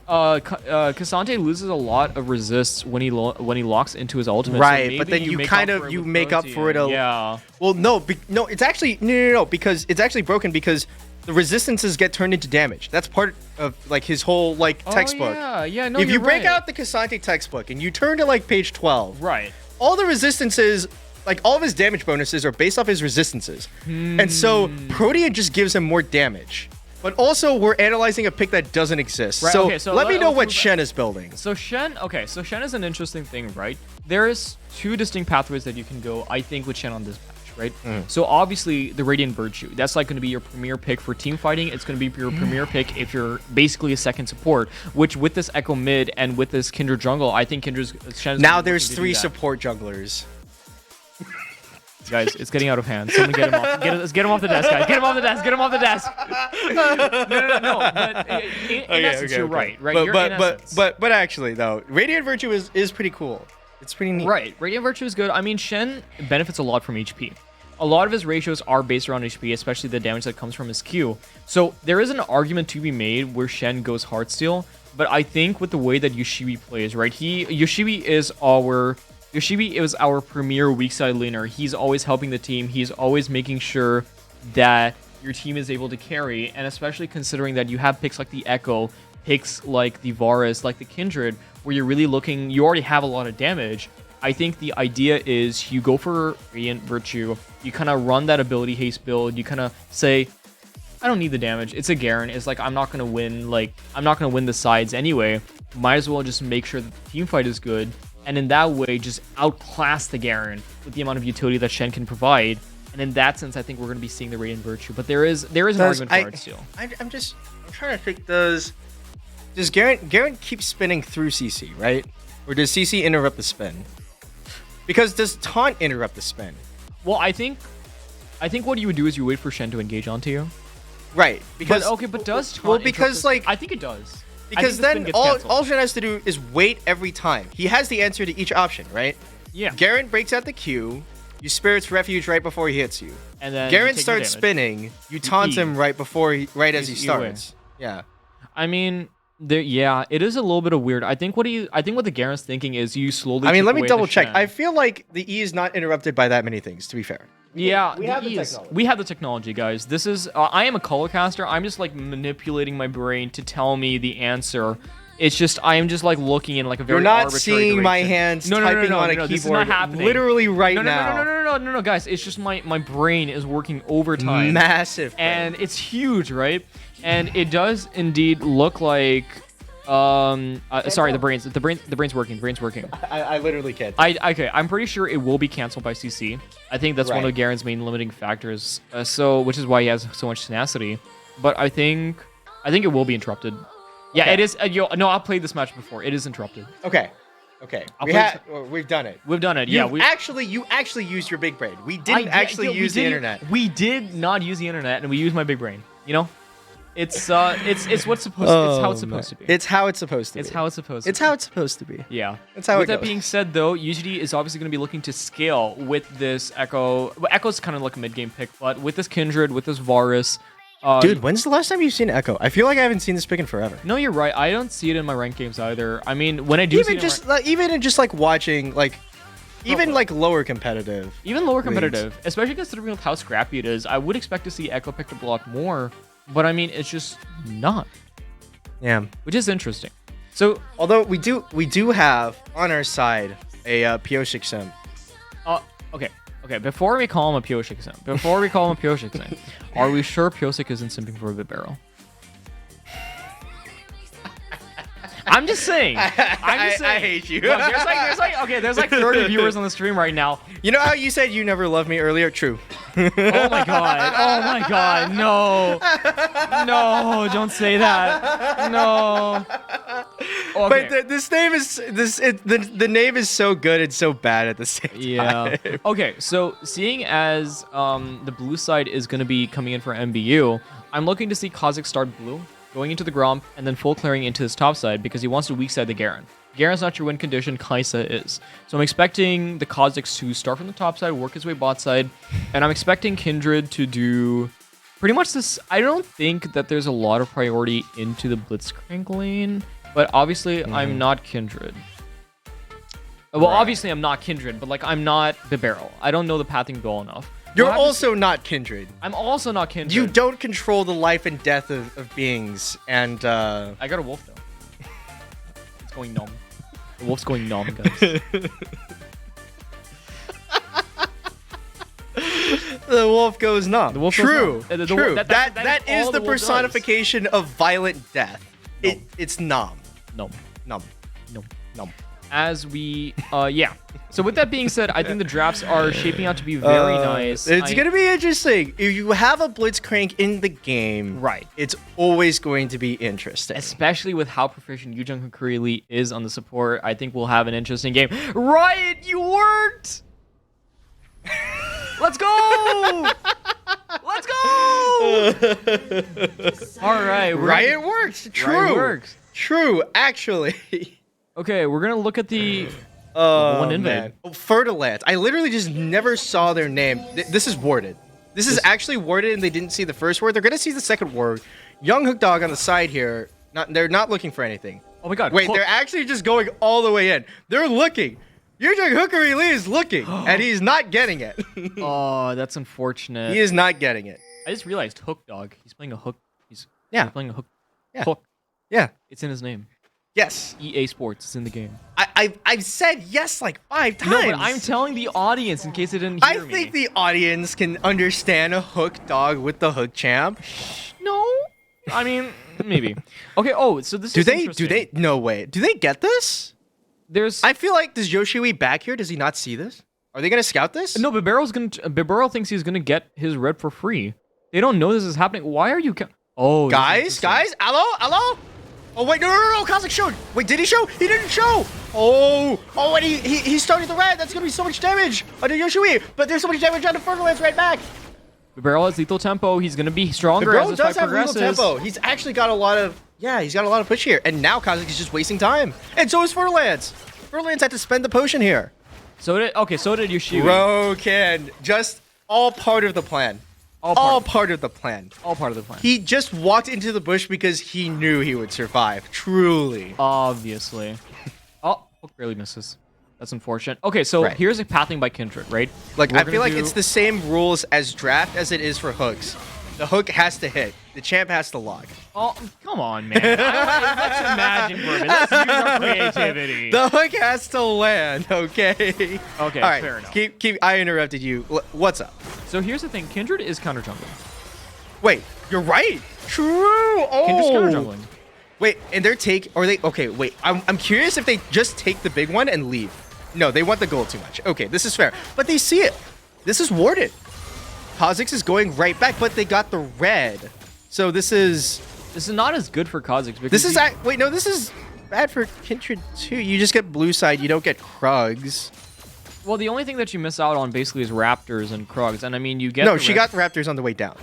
Kasante loses a lot of resists when he locks into his ultimate. so Right, but maybe then you make kind up of for it you with make up for it. Protean. Yeah. Well, no, no, it's actually no, because it's actually broken because the resistances get turned into damage. That's part of like his whole like textbook. Oh, yeah, no, If you you're break right. out the Kasante textbook and you turn to like page 12, Right. all the resistances, like all of his damage bonuses are based off his resistances. And so Protean just gives him more damage. But also we're analyzing a pick that doesn't exist. Right, So, okay, so let me know let's what move Shen is building. So Shen is an interesting thing, right? There's two distinct pathways that you can go, I think, with Shen on this patch, right? So obviously the Radiant Virtue, that's like going to be your premier pick for team fighting. It's going to be your premier pick if you're basically a second support, which with this Echo mid and with this Kindred jungle, I think Kindred's Shen's Now gonna be there's looking to do 3 that. support junglers. Guys, it's getting out of hand. Someone get him off. Let's get him off the desk, guys. Get him off the desk. Get him off the desk. No. But in essence, you're right. Right. You're in essence. But actually though, Radiant Virtue is pretty cool. It's pretty neat. Right, Radiant Virtue is good. I mean, Shen benefits a lot from HP. A lot of his ratios are based around HP, especially the damage that comes from his Q. So there is an argument to be made where Shen goes Heartsteel, but I think with the way that Yoshibi plays, right? Yoshibi is our premier weak side laner. He's always helping the team. He's always making sure that your team is able to carry, and especially considering that you have picks like the Echo, picks like the Varus, like the Kindred, where you're really looking, you already have a lot of damage. I think the idea is you go for Radiant Virtue, you kind of run that ability haste build, you kind of say, I don't need the damage, it's a Garen, it's like I'm not gonna win the sides anyway, might as well just make sure that the team fight is good, and in that way just outclass the Garen with the amount of utility that Shen can provide. And in that sense, I think we're going to be seeing the Radiant Virtue. But there is an argument for Heartsteel. I'm trying to think. Does Garen keep spinning through CC, right? Or does CC interrupt the spin? Because does taunt interrupt the spin? Well, I think what you would do is you wait for Shen to engage onto you. Right. Because But does taunt well, interrupt because the- like I think it does. because then all Shen has to do is wait every time. He has the answer to each option, right? Yeah. Garen breaks out the Q. You Spirit's Refuge right before he hits you. And then Garen you take the starts damage. spinning. You taunt E. him right as he You win. starts. Yeah. I mean, it is a little bit of weird. I think what the Garen's thinking is you slowly. I mean, chip let me away double the check. Shen. I feel like the E is not interrupted by that many things, to be fair. Yeah, we have the ease. technology. We have the technology, guys. This is I am a color caster. I'm just like manipulating my brain to tell me the answer. It's just I am just like looking in like a very You're not arbitrary seeing my direction. hands No, typing on a this is keyboard not happening. literally right no, now. No, guys. It's just my brain is working overtime. Massive. And it's huge, right? And it does indeed look like sorry, the brain's working. I literally can't. I'm pretty sure it will be canceled by CC. I think that's one Right. of Garen's main limiting factors. Which is why he has so much tenacity. But I think it will be interrupted. Yeah, Okay. it is. No, I've played this match before. It is interrupted. Okay. I'll We've done it. We've done it. You Yeah, actually used your big brain. We didn't actually use the internet. We did not use the internet, and we used my big brain. You know, it's what's supposed. It's how it's supposed to be. It's how it's supposed to be. It's how it's supposed. to It's how it's supposed to be. Yeah. That's how With it that goes. being said, though, UGD is obviously going to be looking to scale with this Echo. Well, Echo's kind of like a mid-game pick, but with this Kindred, with this Varus. Dude, when's the last time you've seen Echo? I feel like I haven't seen this pick in forever. No, you're right. I don't see it in my ranked games either. I mean, when I do see Even it just even in just like watching even like lower competitive. even lower competitive, especially considering with how scrappy it is, I would expect to see Echo picked up a lot more. But I mean, it's just not, Yeah. which is interesting. So, Although we do have on our side a Pyosik sim. okay. Before we call him a Pyosik sim, are we sure Pyosik isn't simping for a Vibaro? I'm just saying. I'm just saying. I hate you. Look, there's like 30 viewers on the stream right now. You know how you said you never loved me earlier? True. Oh my god. Oh my god. No. No, don't say that. No. Okay. But this name is the name is so good and so bad at the same time. Yeah. Okay, so seeing as the blue side is going to be coming in for MBU, I'm looking to see Kha'Zix start blue, going into the Gromp, and then full clearing into his top side because he wants to weak side the Garen. Garen's not your win condition, Kaisa is. So I'm expecting the Kha'Zix to start from the top side, work his way bot side, and I'm expecting Kindred to do pretty much this. I don't think that there's a lot of priority into the Blitzcrank lane, but obviously I'm not Kindred. Well, obviously I'm not Kindred, but like I'm not Bibarel. I don't know the pathing well enough. You're also not Kindred. I'm also not Kindred. You don't control the life and death of beings, and I got a wolf though. It's going numb. The wolf's going numb, guys. The wolf goes numb. The wolf True. goes numb. True. That is all the the wolf personification of violent death. Numb. It's numb. Numb. Numb. Numb. Numb. As we, yeah. So with that being said, I think the drafts are shaping out to be very nice. It's going to be interesting. If you have a Blitzcrank in the game, Right. it's always going to be interesting. Especially with how proficient Yu Jung Hikari Lee is on the support, I think we'll have an interesting game. Riot, you worked! Let's go! Let's go! All right. Riot works. True. Riot works. True, actually. Okay, we're going to look at the... Oh, invade. man. Oh, Fertilance. I literally just never saw their name. This is worded. This is actually worded, and they didn't see the first word. They're going to see the second word. Young Hook Dog on the side here. They're not looking for anything. Oh my god. Wait, they're actually just going all the way in. They're looking. Yu Jung Hookery Lee is looking, and he's not getting it. Oh, that's unfortunate. He is not getting it. I just realized Hook Dog. He's playing a hook. He's playing a hook. Yeah. Hook. Yeah. It's in his name. Yes. EA Sports. It's in the game. I've said yes like 5 times. No, but I'm telling the audience in case they didn't hear me. I think the audience can understand a Hook Dog with the Hook Champ. No. I mean, maybe. Okay. Oh, so this Do is they? interesting. Do they? No way. Do they get this? There's. I feel like does Yoshiwi back here? Does he not see this? Are they gonna scout this? No, Bibarel thinks he's gonna get his red for free. They don't know this is happening. Why are you? Oh, Guys, hello. Oh wait, no. Kha'Zix showed. Wait, did he show? He didn't show. Oh, and he started the red. That's gonna be so much damage onto Yoshiwi. But there's so much damage on the Fertilance right back. Bibarel has lethal tempo. He's gonna be stronger Bibarel as this does fight have progresses. lethal tempo. He's actually got a lot of. Yeah, he's got a lot of push here. And now Kha'Zix is just wasting time. And so is Fertilance. Fertilance had to spend the potion here. So did Yoshiwi. Broken. Just all part of the plan. All part of the plan. All part of the plan. He just walked into the bush because he knew he would survive. Truly. Obviously. Oh, Hook barely misses. That's unfortunate. Okay, so Right. here's a pathing by Kindred, right? Like, We're I feel like gonna it's the same rules as draft as it is for hooks. The hook has to hit. The champ has to lock. Oh, come on, man. Let's imagine for a minute. Let's use our creativity. The hook has to land, okay? Okay, All right, fair enough. Keep. I interrupted you. What's up? So here's the thing. Kindred is counter jungling. Wait, you're right. True. Oh. Kindred's counter jungling. Wait, and okay, wait. I'm curious if they just take the big one and leave. No, they want the gold too much. Okay, this is fair. But they see it. This is warded. Kha'Zix is going right back, but they got the red. So this is not as good for Kha'Zix because this is bad for Kindred too. You just get blue side, you don't get Krugs. well, the only thing that you miss out on basically is Raptors and Krugs, and I mean you get No, she got the Raptors on the way down.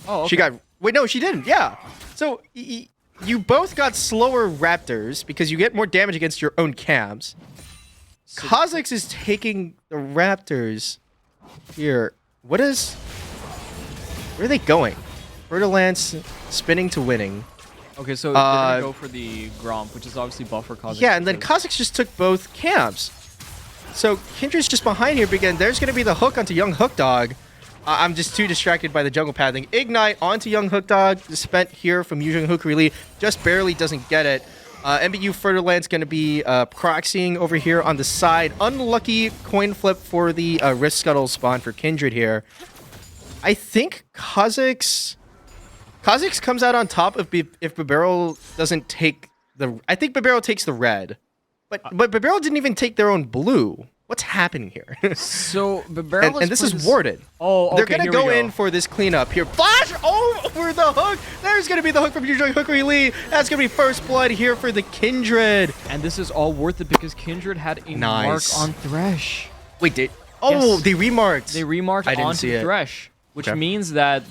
Oh, okay. She got no, she didn't. Yeah. So you both got slower Raptors because you get more damage against your own cams. Kha'Zix is taking the Raptors here. Where are they going? Fertilance spinning to winning. Okay, so they're gonna go for the Gromp, which is obviously buff for Kha'Zix. Yeah, and then Kha'Zix just took both camps. So Kindred's just behind here because there's going to be the hook onto Young Hook Dog. I'm just too distracted by the jungle pathing. Ignite onto Young Hook Dog. Spent here from Yu Jung Hookery Lee. Just barely doesn't get it. MBU Fertilance going to be proxying over here on the side. Unlucky coin flip for the Rift Scuttle spawn for Kindred here. I think Kha'Zix comes out on top if Bibarel doesn't take the... I think Bibarel takes the red. But Bibarel didn't even take their own blue. What's happening here? So Barrel and this is warded. Oh, okay, They're gonna here we go in for this cleanup here. Flash over the hook. There's gonna be the hook from Yujong Hookery Lee. That's gonna be first blood here for the Kindred. And this is all worth it because Kindred had a mark on Thresh. Wait, oh, Yes. they remarked. They remarked I didn't onto see it. Thresh, which Okay. means that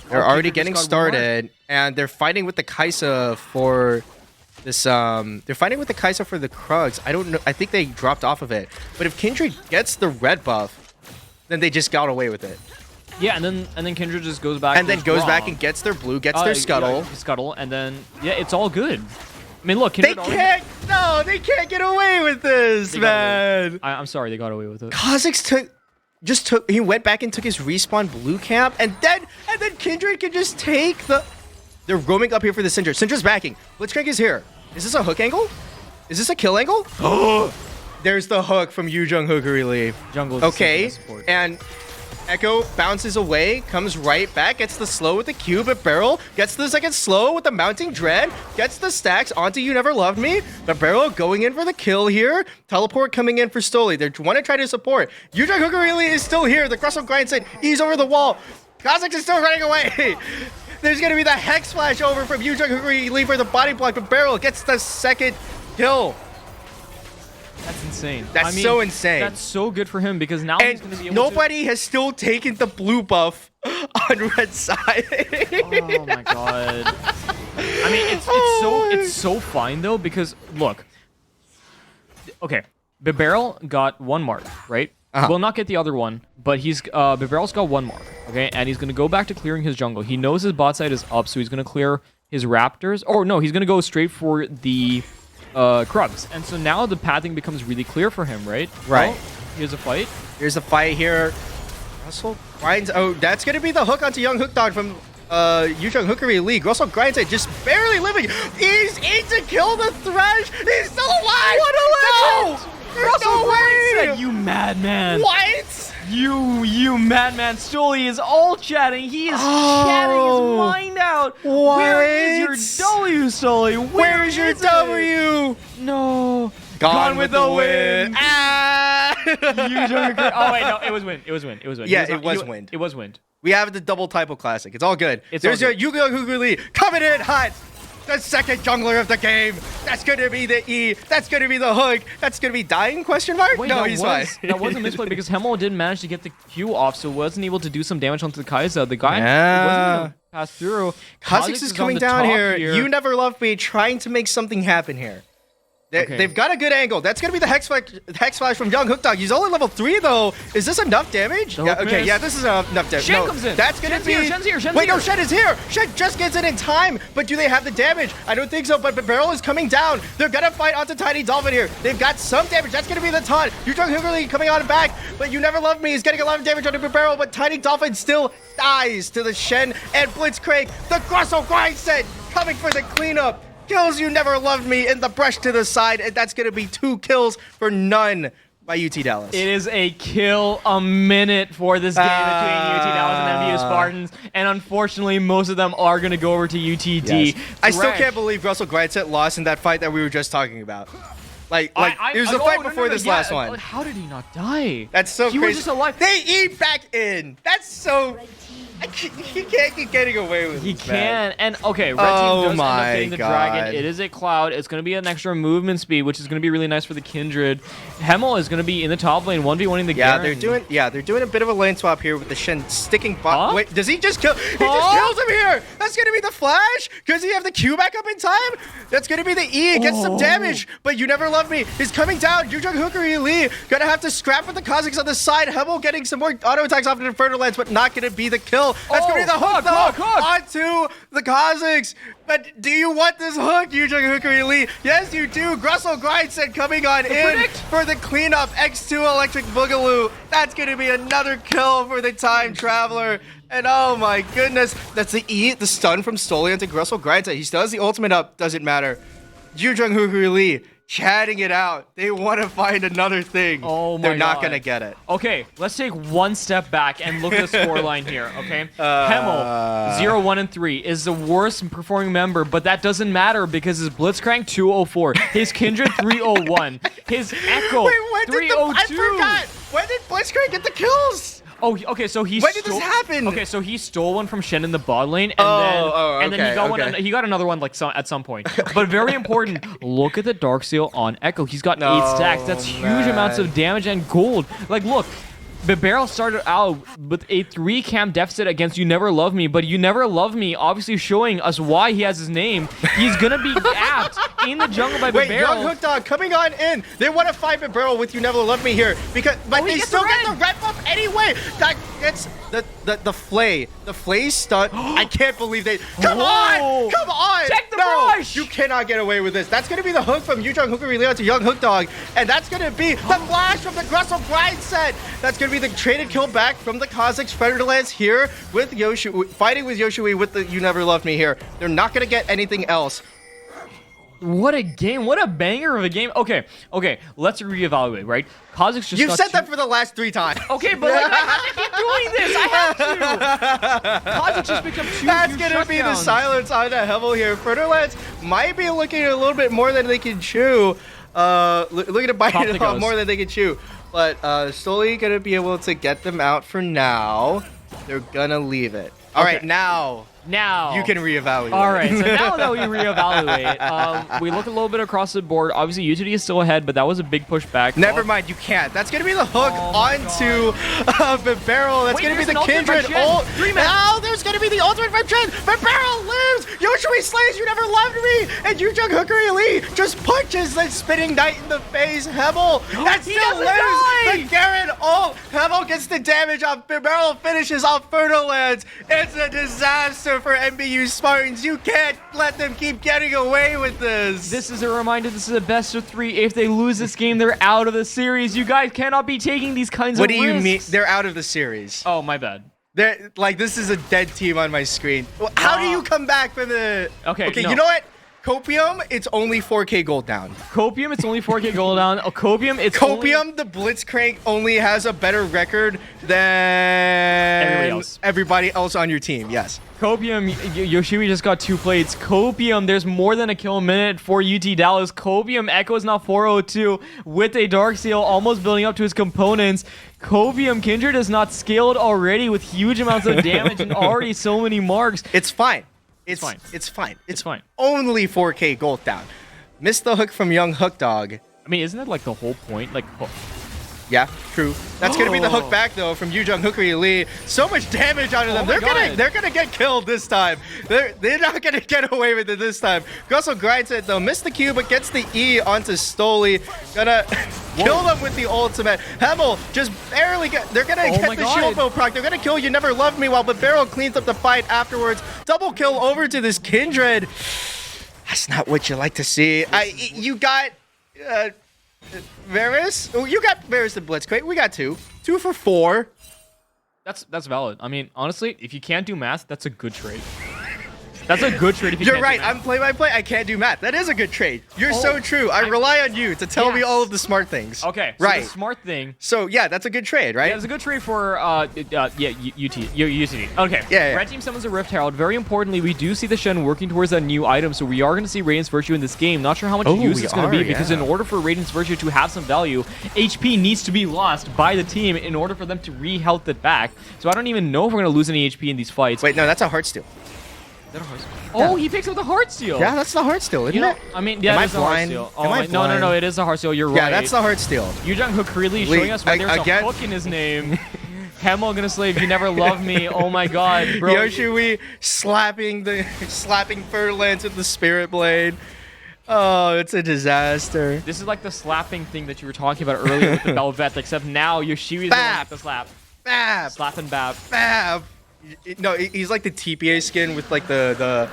They're our already Kindred getting just got one mark. started, and they're fighting with the Kaisa for this. They're fighting with the Kaisa for the Krugs. I don't know. I think they dropped off of it. But if Kindred gets the red buff, then they just got away with it. Yeah, and then Kindred just goes back And to then his goes raw. back and gets their blue, gets their scuttle. yeah, scuttle, and then yeah, it's all good. I mean, look, They Kindred already- can't. No, they can't get away with this, They got away. man. I'm sorry, they got away with it. Kha'Zix he went back and took his respawn blue camp, and then Kindred can just take the. They're roaming up here for the Syndra. Syndra's backing. Blitzcrank is here. Is this a hook angle? Is this a kill angle? Oh, there's the hook from Yujong Hookery Lee. Jungle. Is Okay, the support. and Echo bounces away, comes right back, gets the slow with the Q, but Barrel gets the second slow with the mounting dread, gets the stacks onto You Never Loved Me. But Barrel going in for the kill here. Teleport coming in for Stoli. They want to try to support. Yujong Hookery Lee is still here. The Crustle Grind said he's over the wall. Kha'Zix is still running away. There's going to be the Hex Flash over from Yujong Hookery Lee for the body block, but Barrel gets the second kill. That's insane. That's so insane. That's so good for him because now he's And going to be able nobody has still taken the blue buff on red side. to... Oh my god. I mean, it's so fine though because look. Okay, Barrel got one mark, right? Will not get the other one, but Barrel's got one mark, okay? And he's going to go back to clearing his jungle. He knows his bot side is up, so he's going to clear his Raptors. Or no, he's going to go straight for the Krugs. And so now the pathing becomes really clear for him, right? Right. Well, here's a fight. Here's a fight here. Russell grinds. Oh, that's gonna be the hook onto Young Hook Dog from Yujong Hookery Lee. Russell grinds it, just barely living. He's in to kill the Thresh. He's still alive. What a legend! No, there's no way. You madman. What? You madman. Stoli is all chatting. He is chatting his mind out. Where is your W, Stoli? Where is your it? W? No. Gone with the wind. Ah! Oh wait, no, it was wind. It was wind. It was wind. Yeah, it was wind. It was wind. We have the double typo classic. It's all good. It's There's all your Yujong Hookery Lee coming in hot. The second jungler of the game. That's going to be the E. That's going to be the hook. That's going to be dying, question mark? Wait, no, that he's was, fine. That was a misplay because Hemo didn't manage to get the Q off, so wasn't able to do some damage onto the Kai'Sa. The guy wasn't able to pass through. Kha'Zix is on coming the down top here. You Never Loved Me, trying to make something happen here. Okay. They've got a good angle. That's going to be the Hex Flash from Young Hook Dog. He's only level 3, though. Is this enough damage? The Yeah, hook okay, miss. yeah, this is enough damage. Shen No, comes in. that's going to Shen's be... here, Shen's here, Shen's Wait, no, here. Shen is here. Shen just gets in time, but do they have the damage? I don't think so, but Barrel is coming down. They're going to fight onto Tiny Dolphin here. They've got some damage. That's going to be the taunt. Yujong Hookery Lee coming on back, but You Never Loved Me is getting a lot of damage onto Barrel, but Tiny Dolphin still dies to the Shen and Blitzcrank. The Grussel Grind set coming for the cleanup. Kills You Never Loved Me in the brush to the side, and that's going to be 2 kills for none by UT Dallas. It is a kill a minute for this game between UT Dallas and MBU Spartans, and unfortunately, most of them are going to go over to UTD. Yes. I still Thresh- can't believe Russell Grindset lost in that fight that we were just talking about. Like it was the oh, fight no, before no, no, this yeah, last one. How did he not die? That's so he crazy. was just alive. They eat back in. That's so... He can't keep getting away with He this, man. can, and okay, red Oh team does end up my getting the God. dragon. It is a cloud. It's going to be an extra movement speed, which is going to be really nice for the Kindred. Hemel is going to be in the top lane, 1v1ing the Yeah, Garen. they're doing a bit of a lane swap here with the Shen sticking bot. Huh? Wait, does he just kill? He just kills him here. That's gonna be the flash. Does he have the Q back up in time? That's gonna be the E. It gets some damage, but You Never Loved Me is coming down. Yujong Hookery Lee gonna have to scrap with the Kha'Zix on the side. Hemel getting some more auto attacks off the Inferno Lance, but not gonna be the kill. That's gonna be the hook though onto the Kha'Zix. But do you want this hook, Yujong Hookery Lee? Yes, you do. Grussel Grindset coming on in predict. for the cleanup. X2 Electric Boogaloo. That's going to be another kill for the Time Traveler. And oh my goodness, that's the E, the stun from Stoli into Grussel Grindset. He still has the ultimate up, doesn't matter. Yujong Hookery Lee chatting it out. They want to find another thing. Oh my They're not God. going to get it. Okay, let's take one step back and look at the scoreline here, okay? Hemel, 0, 1, and 3 is the worst performing member, but that doesn't matter because his Blitzcrank 204, his Kindred 301, his Echo Wait, when did I 302. forgot. When did Blitzcrank get the kills? Oh, okay, so he When did this happen? Okay, so he stole one from Shen in the bot lane, and Oh, then he got one. okay. He got another one at some point. But very important, look at the Darksteel on Echo. He's got 8 stacks. That's huge amounts of damage and gold. Like, look. Barrel started out with a 3-camp deficit against You Never Love Me, but You Never Love Me obviously showing us why he has his name. He's gonna be gapped in the jungle by Wait, Barrel. Young Hook Dog coming on in. They want to fight Barrel with You Never Love Me here but he they gets still the get red. the red buff anyway. That gets the flay. The flay stunt. I can't believe they. Come Whoa. on! Come on! Check the no, rush. you cannot get away with this. That's gonna be the hook from Yujong Hookery Leo to Young Hook Dog, and that's gonna be the flash from the Grussel Grind set. That's gonna be the traded kill back from the Kha'Zix Predatorlands here with Yoshui, fighting with Yoshui with the You Never Loved Me here. They're not gonna get anything else. What a game! What a banger of a game! Okay, let's reevaluate. Right, Kha'Zix just. You've got said two- that for the last 3 times. Okay, but like, I have to keep doing this. I have to. Kha'Zix just picked up 2 That's huge gonna be the shutdowns. silence on the Hevel here. Predatorlands might be looking a little bit more than they can chew. Looking to bite Pop it the off ghost. more than they can chew. But slowly gonna be able to get them out for now. They're gonna leave it. All right, Okay. now Now you can reevaluate. All right, so now that we reevaluate, we look a little bit across the board. Obviously, UTD is still ahead, but that was a big push back. Never mind, you can't. That's gonna be the hook Oh my onto the barrel. That's Wait, gonna be there's the an ultimate Kindred from Chen. ult. 3-man. Now there's gonna be the ultimate from Chen. The barrel lives. Yoshui slays. You never loved me. And Yujong Hookery Lee just punches the spinning knight in the face. Hevel. That He still doesn't lives. die. The Garen ult. Hevel gets the damage off. The barrel finishes off Fernolands. It's a disaster for MBU Spartans. You can't let them keep getting away with this. This is a reminder. This is a best of 3. If they lose this game, they're out of the series. You guys cannot be taking these kinds What of do you risks. mean? They're out of the series. Oh, my bad. They're, like, this is a dead team on my screen. How do you come back from the... Okay, Okay, no. you know what? Copium, it's only 4K gold down. Copium, it's only 4K gold down. Copium, it's only... Copium, the Blitzcrank only has a better record than everybody else on your team, yes. Copium, Yoshimi just got 2 plates. Copium, there's more than a kill a minute for UT Dallas. Copium, Echo is now 402 with a Darksteel almost building up to his components. Copium, Kindred is not scaled already with huge amounts of damage and already so many marks. It's fine. It's fine. It's fine. It's fine. only 4K gold down. Missed the hook from Young Hook Dog. I mean, isn't that like the whole point? Like, Yeah, true. That's gonna be the hook back though from Yujong Hookery Lee. So much damage onto them. my They're gonna get killed this time. They're not gonna get away with it this time. Grussel grinds it though. Missed the Q but gets the E onto Stoli. Gonna kill them with the ultimate. Hevel just barely get. They're gonna Oh get my the God. shield bow proc. They're gonna kill You Never Loved Me while the barrel cleans up the fight afterwards. Double kill over to this Kindred. That's not what you like to see. You got. Varus? Oh, you got Varus and Blitzcrank. We got 2. 2 for 4. that's valid. I mean, honestly, if you can't do math, that's a good trade. That's a good trade if you You're can't right. do math. I'm play-by-play. I can't do math. That is a good trade. You're so true. I rely on you to tell me Yes. all of the smart things. Okay, so Right. the smart thing. So, yeah, that's a good trade, right? Yeah, it's a good trade for UTD. Okay. Yeah. Red team summons a Rift Herald. Very importantly, we do see the Shen working towards a new item, so we are going to see Radiant's Virtue in this game. Not sure how much use we it's going to are, be because in yeah. order for Radiant's Virtue to have some value, HP needs to be lost by the team in order for them to re-health it back. So I don't even know if we're going to lose any HP in these fights. Wait, no, that's a Heartsteel. Is that a Heartsteel? Oh, he picks up the Heartsteel. Yeah, that's the Heartsteel, isn't You know, it? I mean, yeah, Am I it's a blind? Heartsteel. Am I No, blind? it is a Heartsteel. You're right. Yeah, that's the Heartsteel. Yujong Hook really Lee, showing us when there's again- a hook in his name. Hemo gonna slave. You never loved me. Oh my god, bro. Yoshui slapping Furlance with the Spirit Blade. Oh, it's a disaster. This is like the slapping thing that you were talking about earlier with the Belvet, except now Yoshii's the one Bap. with the slap. Bab! Slap and bap. Bab! No, he's like the TPA skin with like the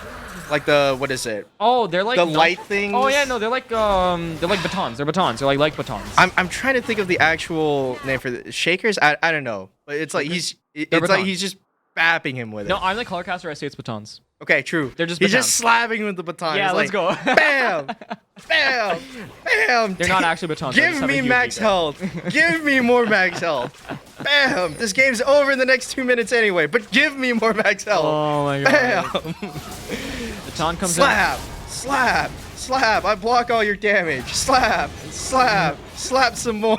what is it? Oh, they're like The light things? Oh yeah, no, they're like batons. They're batons. They're like batons. I'm trying to think of the actual name for the shakers. I don't know, but it's like it's like batons. he's just bapping him with it. No, I'm the color caster. I say it's batons. Okay, true. They're just he's batons. just slapping him with the baton. Yeah, It's let's like, go. Bam, bam, bam. They're not actually batons. they just Give have a me huge max ego. health. Give me more max health. Bam. This game's over in the next 2 minutes anyway, but give me more max health. Oh my god. Bam. Baton comes out. Slap, slap, slap. I block all your damage. Slap, slap, slap some more.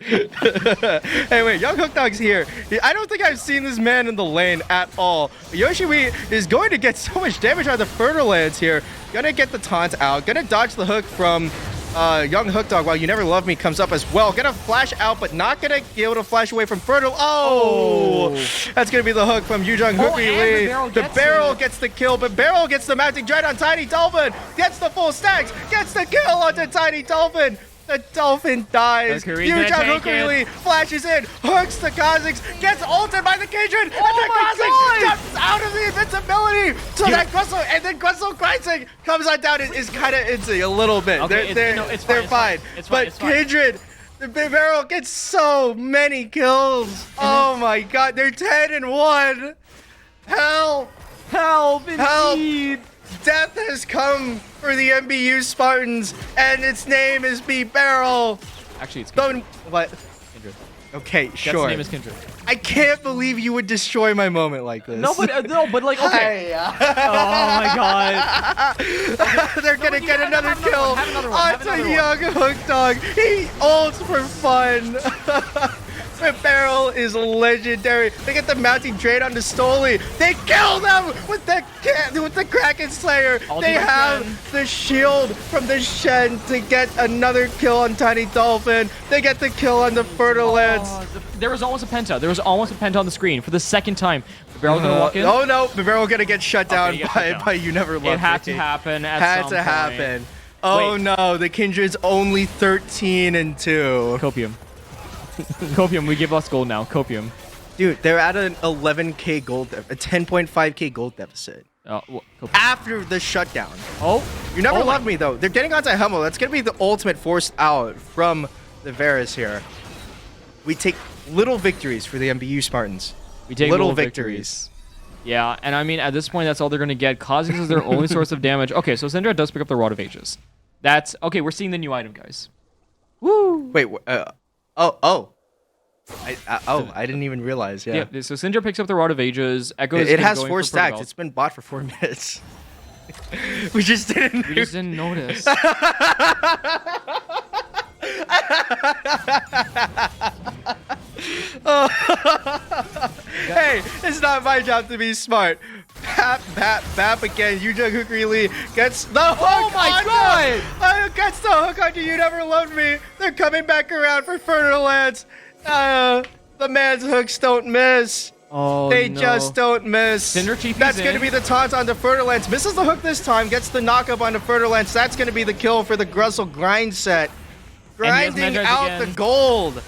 Hey, wait, Young Hook Dog's here. I don't think I've seen this man in the lane at all. Yoshimi is going to get so much damage out of the Fertile Lands here. Gonna get the taunt out. Gonna dodge the hook from Young Hook Dog while You Never Love Me comes up as well. Gonna flash out, but not gonna be able to flash away from Fertile. Oh! That's gonna be the hook from Yujong Hookery Lee. The barrel gets the kill, but Barrel gets the mounting dread on Tiny Dolphin. Gets the full stacks. Gets the kill onto Tiny Dolphin. The Dolphin dies. Yujong Hookery Lee flashes in, hooks the Kha'Zix, gets ulted by the Kindred, and the Kha'Zix jumps out of the invincibility. So that Grustle, and then Grustle Grinding comes on down. Is kind of insane a little bit. Okay, they're fine. But Kindred, the Barrel gets so many kills. Oh my god, they're 10-1. Help! Help! Indeed! Death has come for the MBU Spartans, and its name is B-Barrel. Actually, it's Kindred. What? Kindred. Okay, That's sure. the name is Kindred. I can't believe you would destroy my moment like this. No, but like, okay. Oh my god. They're gonna get another kill onto Young Hook Dog. He ults for fun. The Barrel is legendary. They get the mounting drain onto Stoli. They kill them with the Kraken Slayer. They have the shield from the Shen to get another kill on Tiny Dolphin. They get the kill on the Fertile Lands. There was almost a penta. There was almost a penta on the screen for the second time. The Barrel gonna walk in. Oh no, the Barrel gonna get shut down by You Never Loved Me. It had to happen at some point. Happen. Oh no, the Kindred's only 13-2. Copium. Copium, we give us gold now. Copium. Dude, they're at an 11k gold, a 10.5k gold deficit. After the shutdown. Oh, You Never Loved Me though. They're getting onto Hummel. That's gonna be the ultimate forced out from the Varus here. We take little victories for the MBU Spartans. We take little victories. Yeah, and I mean, at this point, that's all they're going to get. Kha'Zix is their only source of damage. Okay, so Syndra does pick up the Rod of Ages. That's... Okay, we're seeing the new item, guys. Woo! Wait, I didn't even realize, yeah. Yeah, so Syndra picks up the Rod of Ages. Echo It has 4 stacks. It's been bought for 4 minutes. We just didn't notice. Hey, it's not my job to be smart. Bap again. Yujong Hookery Lee gets the hook. Oh my god! Gets the hook onto You Never Loved Me. They're coming back around for Fertile Lands. The man's hooks don't miss. Oh, they just don't miss. Syndra TP's That's going to be the taunt on the Fertile Lands. Misses the hook this time. Gets the knock-up on the Fertile Lands. That's going to be the kill for the Grustle grind set. Grinding out the gold.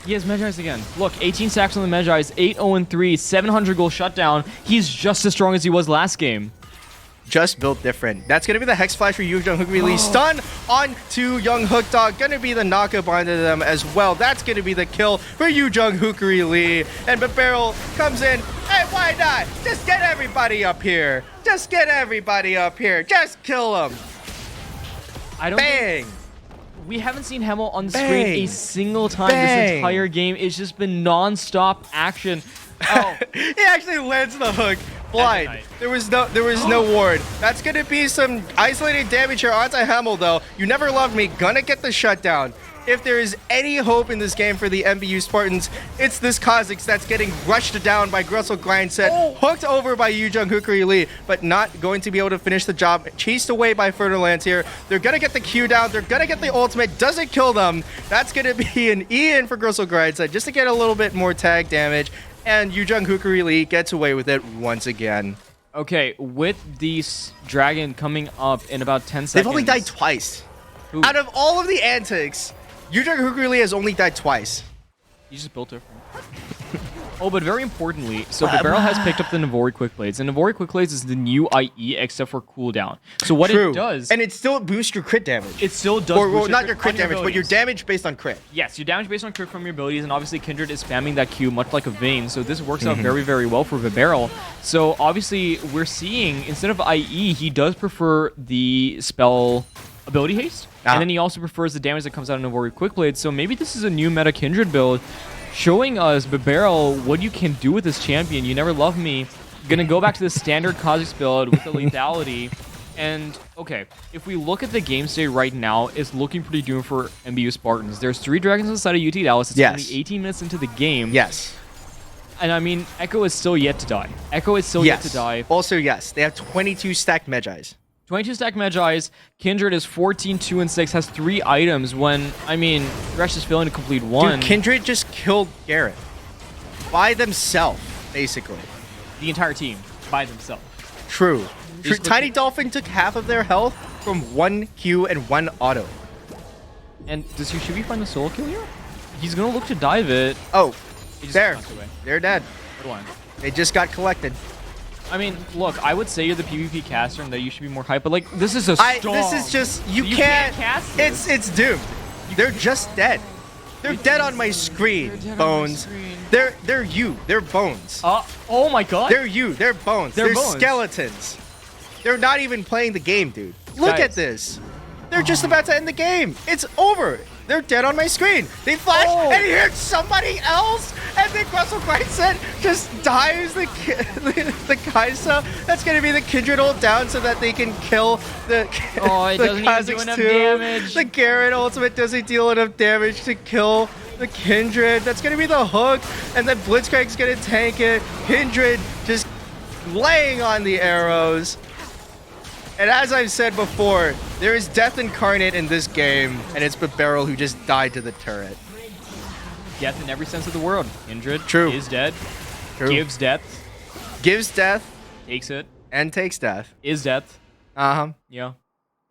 He has Medjay's again. Look, 18 stacks on the Medjay's, 8-0-3, 700 goal shutdown. He's just as strong as he was last game. Just built different. That's going to be the Hex Flash for Yujong Hookery Lee. Stun onto Young Hook Dog. Going to be the knock-up onto them as well. That's going to be the kill for Yujong Hookery Lee. And Barrel comes in. Hey, why not? Just get everybody up here. Just get everybody up here. Just kill them. Bang. We haven't seen Hemel on the screen a single time this entire game. It's just been non-stop action. Oh, he actually lands the hook. Blind. There was no ward. That's gonna be some isolated damage here onto Hemel though. You Never Loved Me. Gonna get the shutdown. If there is any hope in this game for the MBU Spartans, it's this Kha'Zix that's getting rushed down by Grustle Grindset, hooked over by Yujong Hookery Lee, but not going to be able to finish the job. Chased away by Fertile Lands here. They're going to get the Q down. They're going to get the ultimate. Doesn't kill them. That's going to be an Ian for Grustle Grindset just to get a little bit more tag damage. And Yujong Hookery Lee gets away with it once again. Okay, with these Dragon coming up in about 10 seconds. They've only died twice. Out of all of the antics, Yujong Hookery Lee has only died twice. You just built different. Oh, but very importantly, so the Barrel has picked up the Navori Quick Blades, and Navori Quick Blades is the new IE except for cooldown. So what it does... And it still boosts your crit damage. It still does Or not your crit damage, but your damage based on crit. Yes, your damage based on crit from your abilities, and obviously Kindred is spamming that Q much like a Vayne, so this works out very, very well for the Barrel. So obviously, we're seeing, instead of IE, he does prefer the spell ability haste, and then he also prefers the damage that comes out of Navori Quick Blade, so maybe this is a new meta Kindred build, showing us, Barrel, what you can do with this champion. You Never Loved Me. Gonna go back to the standard Kha'Zix build with the lethality. And, okay, if we look at the game state right now, it's looking pretty doomed for MBU Spartans. There's 3 dragons inside of UT Dallas. It's Yes. only 18 minutes into the game. Yes. And I mean, Echo is still yet to die. Echo is still yet to die. Also, yes. They have 22 stacked Medjais. 22 stack Medjais. Kindred is 14, 2, and 6. Has 3 items when, I mean, Thresh is failing to complete 1. Dude, Kindred just killed Garrett. By themselves, basically. The entire team by themselves. True. Just Tiny looking- Dolphin took half of their health from 1 Q and 1 auto. And does Yoshibi find the solo kill here? He's going to look to dive it. Oh, He just there. runs away. They're dead. Good one. They just got collected. I mean, look, I would say you're the PvP caster and that you should be more hype, but like, this is a storm. This is just, you You can't, can't cast this. it's doomed. They're just dead. They're dead on my screen, They're dead on my Bones. screen. They're you. They're Bones. Oh my god. They're you. They're Bones. They're They're Bones. skeletons. They're not even playing the game, dude. Look Guys. at this. They're just about to end the game. It's over. They're dead on my screen. They flash Oh. and here's somebody else, and then Russell Brightson just dives the Kaisa. That's gonna be the Kindred ult down so that they can kill the Oh, it the doesn't even do Kazakhs enough too. damage. The Garrett ultimate doesn't deal enough damage to kill the Kindred. That's gonna be the hook, and then Blitzcrank's gonna tank it. Kindred just laying on the arrows. And as I've said before, there is death incarnate in this game, and it's Barrel who just died to the turret. Death in every sense of the word. Kindred True. is dead. True. Gives death. Gives death Takes it. and takes death. Is death. Uh-huh. Yeah.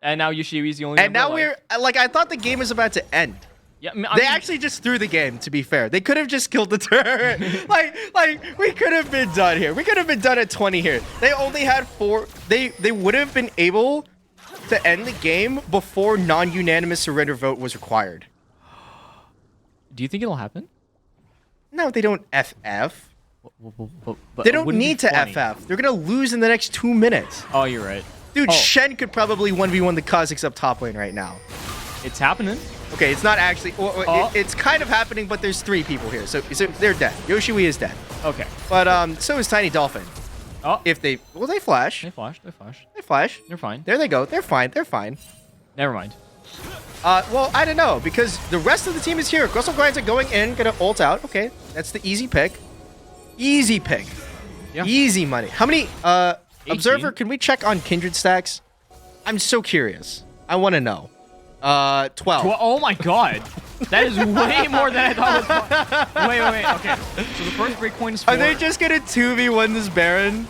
And now Yoshibi's the only And now member alive. we're, like, I thought the game was about to end. Yeah, I They mean, actually just threw the game, to be fair. They could have just killed the turret. like we could have been done here. We could have been done at 20 here. They only had 4. They would have been able to end the game before non-unanimous surrender vote was required. Do you think it'll happen? No, they don't FF. But They don't wouldn't it be need to funny? FF. They're going to lose in the next 2 minutes. Oh, you're right. Dude, Oh. Shen could probably 1v1 the Kazakhs up top lane right now. It's happening. Okay, it's not actually... Oh. It's kind of happening, but there's 3 people here. So they're dead. Yoshiwi is dead. Okay. But so is Tiny Dolphin. Oh, If they... Well, they flash. they flash. They flash. They flash. They're fine. There they go. They're fine. They're fine. Never mind. Well, I don't know, because the rest of the team is here. Russell Grinds are going in, gonna ult out. Okay, that's the easy pick. Easy pick. Yeah. Easy money. How many... 18. Observer, can we check on Kindred stacks? I'm so curious. I want to know. 12. Oh my god. That is way more than I thought was. Wait. Okay. So the first breakpoint is 4. Are they just gonna 2v1 this Baron?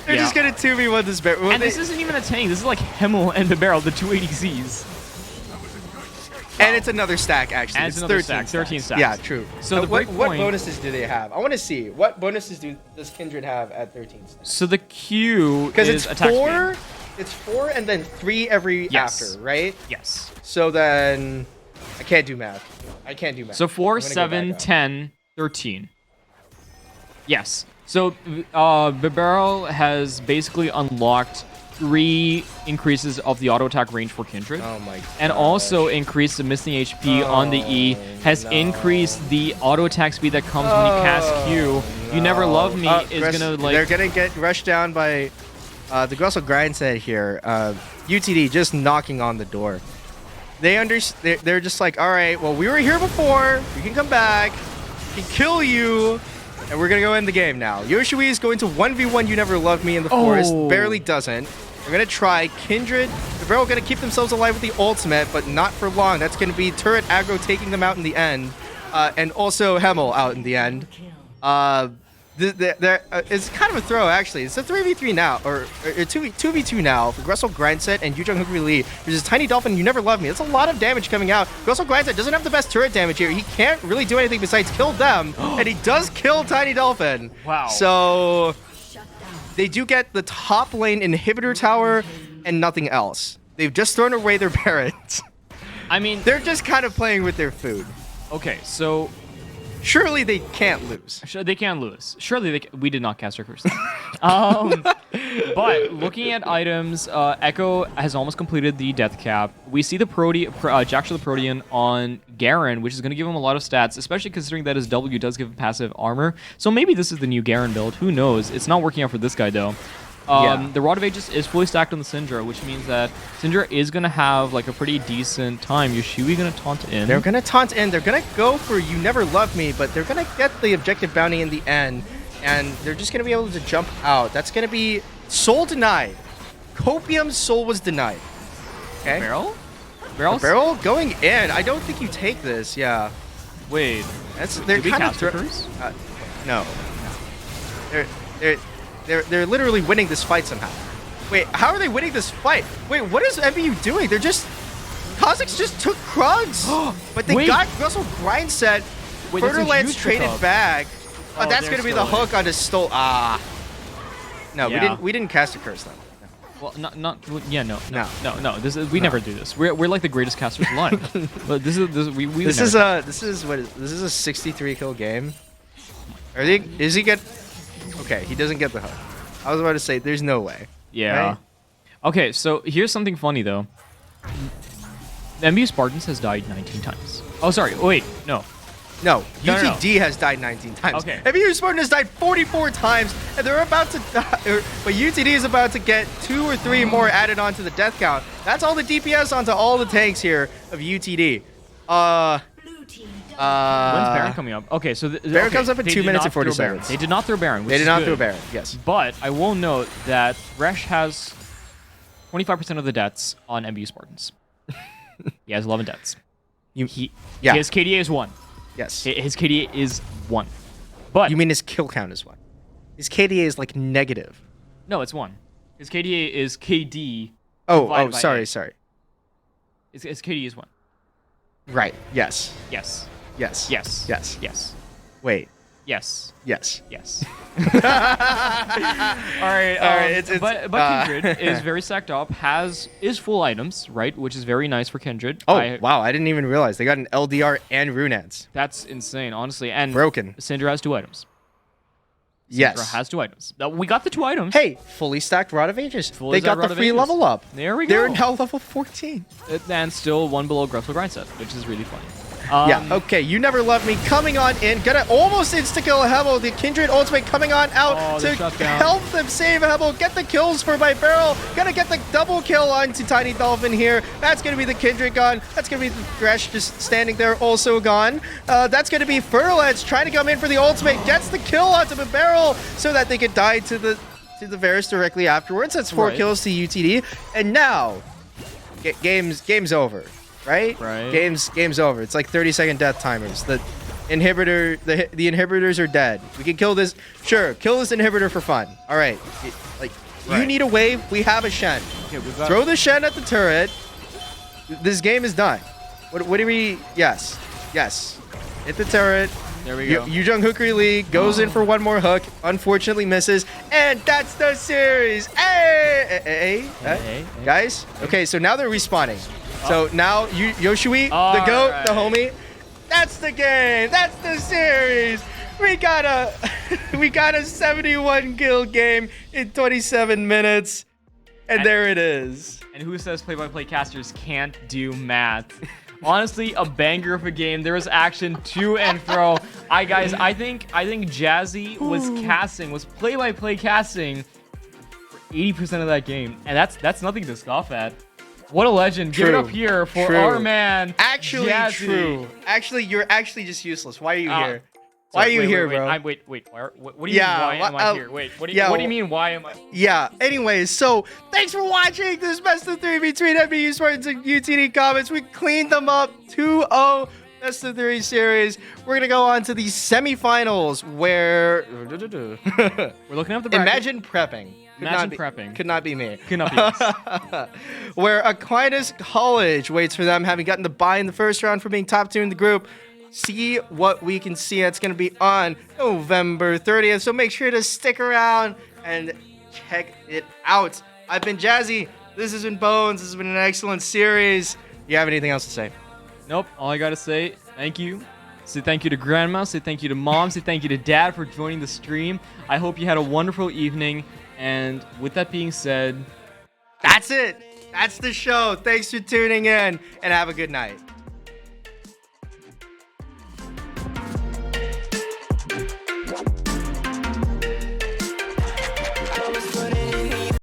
They're Yeah. just gonna 2v1 this Baron. Will And they- this isn't even a tank. This is like Hemmel and the Barrel, the 2 ADCs. And it's another stack, actually. And it's another stack, 13 stacks. Yeah, true. So the what breakpoint- bonuses do they have? I want to see. What bonuses does Kindred have at 13 stacks? So the Q Because is it's attack 4. speed. It's 4 and then 3 every Yes. after, right? Yes. So then I can't do math. So 4, I'm gonna go 7, back up. 10, 13. Yes. So Bibero has basically unlocked 3 increases of the auto attack range for Kindred. Oh my god. And also increased the missing HP on the E, has increased the auto attack speed that comes when you cast Q. You Never Love Me is gonna like... They're gonna get rushed down by the Russell Grind set here. UTD just knocking on the door. They're just like, all right, well, we were here before. We can come back. We can kill you. And we're gonna go end the game now. Yoshiwi is going to 1v1 You Never Loved Me in the forest. Oh. Barely doesn't. They're gonna try. Kindred, the Barrel gonna keep themselves alive with the ultimate, but not for long. That's gonna be turret aggro taking them out in the end. And also Hemmel out in the end. It's kind of a throw, actually. It's a 3v3 now, or 2v2 now for Russell Grindset and Yujong Hookery Lee. There's this Tiny Dolphin, You Never Loved Me. That's a lot of damage coming out. Russell Grindset doesn't have the best turret damage here. He can't really do anything besides kill them, and he does kill Tiny Dolphin. Wow. So they do get the top lane inhibitor tower and nothing else. They've just thrown away their parents. I mean, They're just kind of playing with their food. okay, so Surely they can't lose. they can lose. Surely we did not cast our curse. But looking at items, Echo has almost completed the death cap. We see the Jax the Protean on Garen, which is going to give him a lot of stats, especially considering that his W does give him passive armor. So maybe this is the new Garen build. Who knows? It's not working out for this guy, though. Yeah. The Rod of Ages is fully stacked on the Syndra, which means that Syndra is going to have like a pretty decent time. Yoshui going to taunt in. They're gonna taunt in. They're gonna go for "You Never Loved Me," but they're gonna get the objective bounty in the end, and they're just gonna be able to jump out. That's gonna be soul denied. Copium's soul was denied. Okay. Barrel? The barrel going in. I don't think you take this. Yeah. Wait. They're Did we kind of cast the curse? no. They're literally winning this fight somehow. Wait, how are they winning this fight? Wait, what is MBU doing? They're just Kazakhs just took Krugs, but they Wait. got Russell Grindset. Wait, that's a Fertilance huge traded pickup. back. Oh, That's they're gonna be the still hook onto Stole. Ah. No, Yeah. we didn't cast a curse though. Well, yeah, no. No. This is we never do this. We're like the greatest casters alive. But this is we would This never is this is a 63 kill game. Is he get? Okay, he doesn't get the hook. I was about to say, there's no way. Yeah. Right? Okay, so here's something funny though. The MBU Spartans has died 19 times. Oh, sorry. Wait, no. No, No, no, no. UTD has died 19 times. Okay. MBU Spartan has died 44 times, and they're about to die. But UTD is about to get 2 or 3 more added onto the death count. That's all the DPS onto all the tanks here of UTD. Blue team When's Baron coming up? Okay, so Baron comes up in they 2 did minutes not and 40 throw Baron. seconds. They did not throw Baron. Which They did is not good. throw Baron. Yes. But I will note that Thresh has 25% of the deaths on MBU Spartans. He has 11 deaths. Yeah. His KDA is 1. Yes. His KDA is 1. But You mean his kill count is 1? His KDA is like negative. no, it's 1. His KDA is KD. Oh, divided by sorry, 8. sorry. His KDA is 1. Right. Yes. Yes. Yes. Yes. Yes. Yes. Wait. Yes. Yes. Yes. All right. it's- But Kindred is very stacked up. Is full items, right? Which is very nice for Kindred. Oh, wow. I didn't even realize. They got an LDR and Runance. That's insane, honestly. And Broken. Syndra has 2 items. Syndra Yes. has 2 items. Now, we got the 2 items. Hey, fully stacked Rod of Ages. Fully They got stacked the Rod of free Ages. level up. There we They're go. now level 14. And still 1 below Gressel Grindset, which is really funny. Yeah, okay, You Never Loved Me coming on in. Gonna almost insta-kill Hebel. The Kindred ultimate coming on out Oh, to the shutdown. help them save Hebel. Get the kills for my barrel. Gonna get the double kill onto Tiny Dolphin here. That's gonna be the Kindred gone. That's gonna be the Thresh just standing there also gone. That's gonna be Fertilance trying to come in for the ultimate. Gets the kill onto the barrel so that they could die to the Varus directly afterwards. That's 4 Right. kills to UTD. And now, game's over. Right? Right. Game's over. It's like 30-second death timers. The inhibitors are dead. We can kill this. Sure, kill this inhibitor for fun. All right. You Right. need a wave. We have a Shen. Okay, we've got Throw the Shen at the turret. This game is done. What do we? Yes. Hit the turret. There we go. Yujung Hookery Lee goes in for one more hook. Unfortunately misses. And that's the series. Hey. Guys. Okay, so now they're respawning. So now Yoshui, the All GOAT, right. the homie. That's the game. That's the series. We got a 71 kill game in 27 minutes. And there it is. And who says play-by-play casters can't do math? Honestly, a banger of a game. There was action to and fro. I think Jazzy was play-by-play casting for 80% of that game, and that's nothing to scoff at. What a legend! Give it True. up here for True. our man. Actually, Jazzy. true. Actually, you're actually just useless. Why are you here? Why Sorry, are you here, wait, bro? Wait. What do you Yeah, mean? Why am I here? Wait. What do you mean? Why am I? Yeah, anyways, so thanks for watching this best of 3 between MBU Spartans and UTD comments. We cleaned them up 2-0 best of 3 series. We're going to go on to the semifinals where... We're looking up the bracket. Imagine prepping. prepping. Could not be me. Could not be us. Where Aquinas College waits for them, having gotten the bye in the first round for being top 2 in the group. See what we can see. That's going to be on November 30th. So make sure to stick around and check it out. I've been Jazzy. This has been Bones. This has been an excellent series. You have anything else to say? Nope. All I gotta say, thank you. Say thank you to Grandma. Say thank you to Mom. Say thank you to Dad for joining the stream. I hope you had a wonderful evening. And with that being said, That's it. That's the show. Thanks for tuning in and have a good night.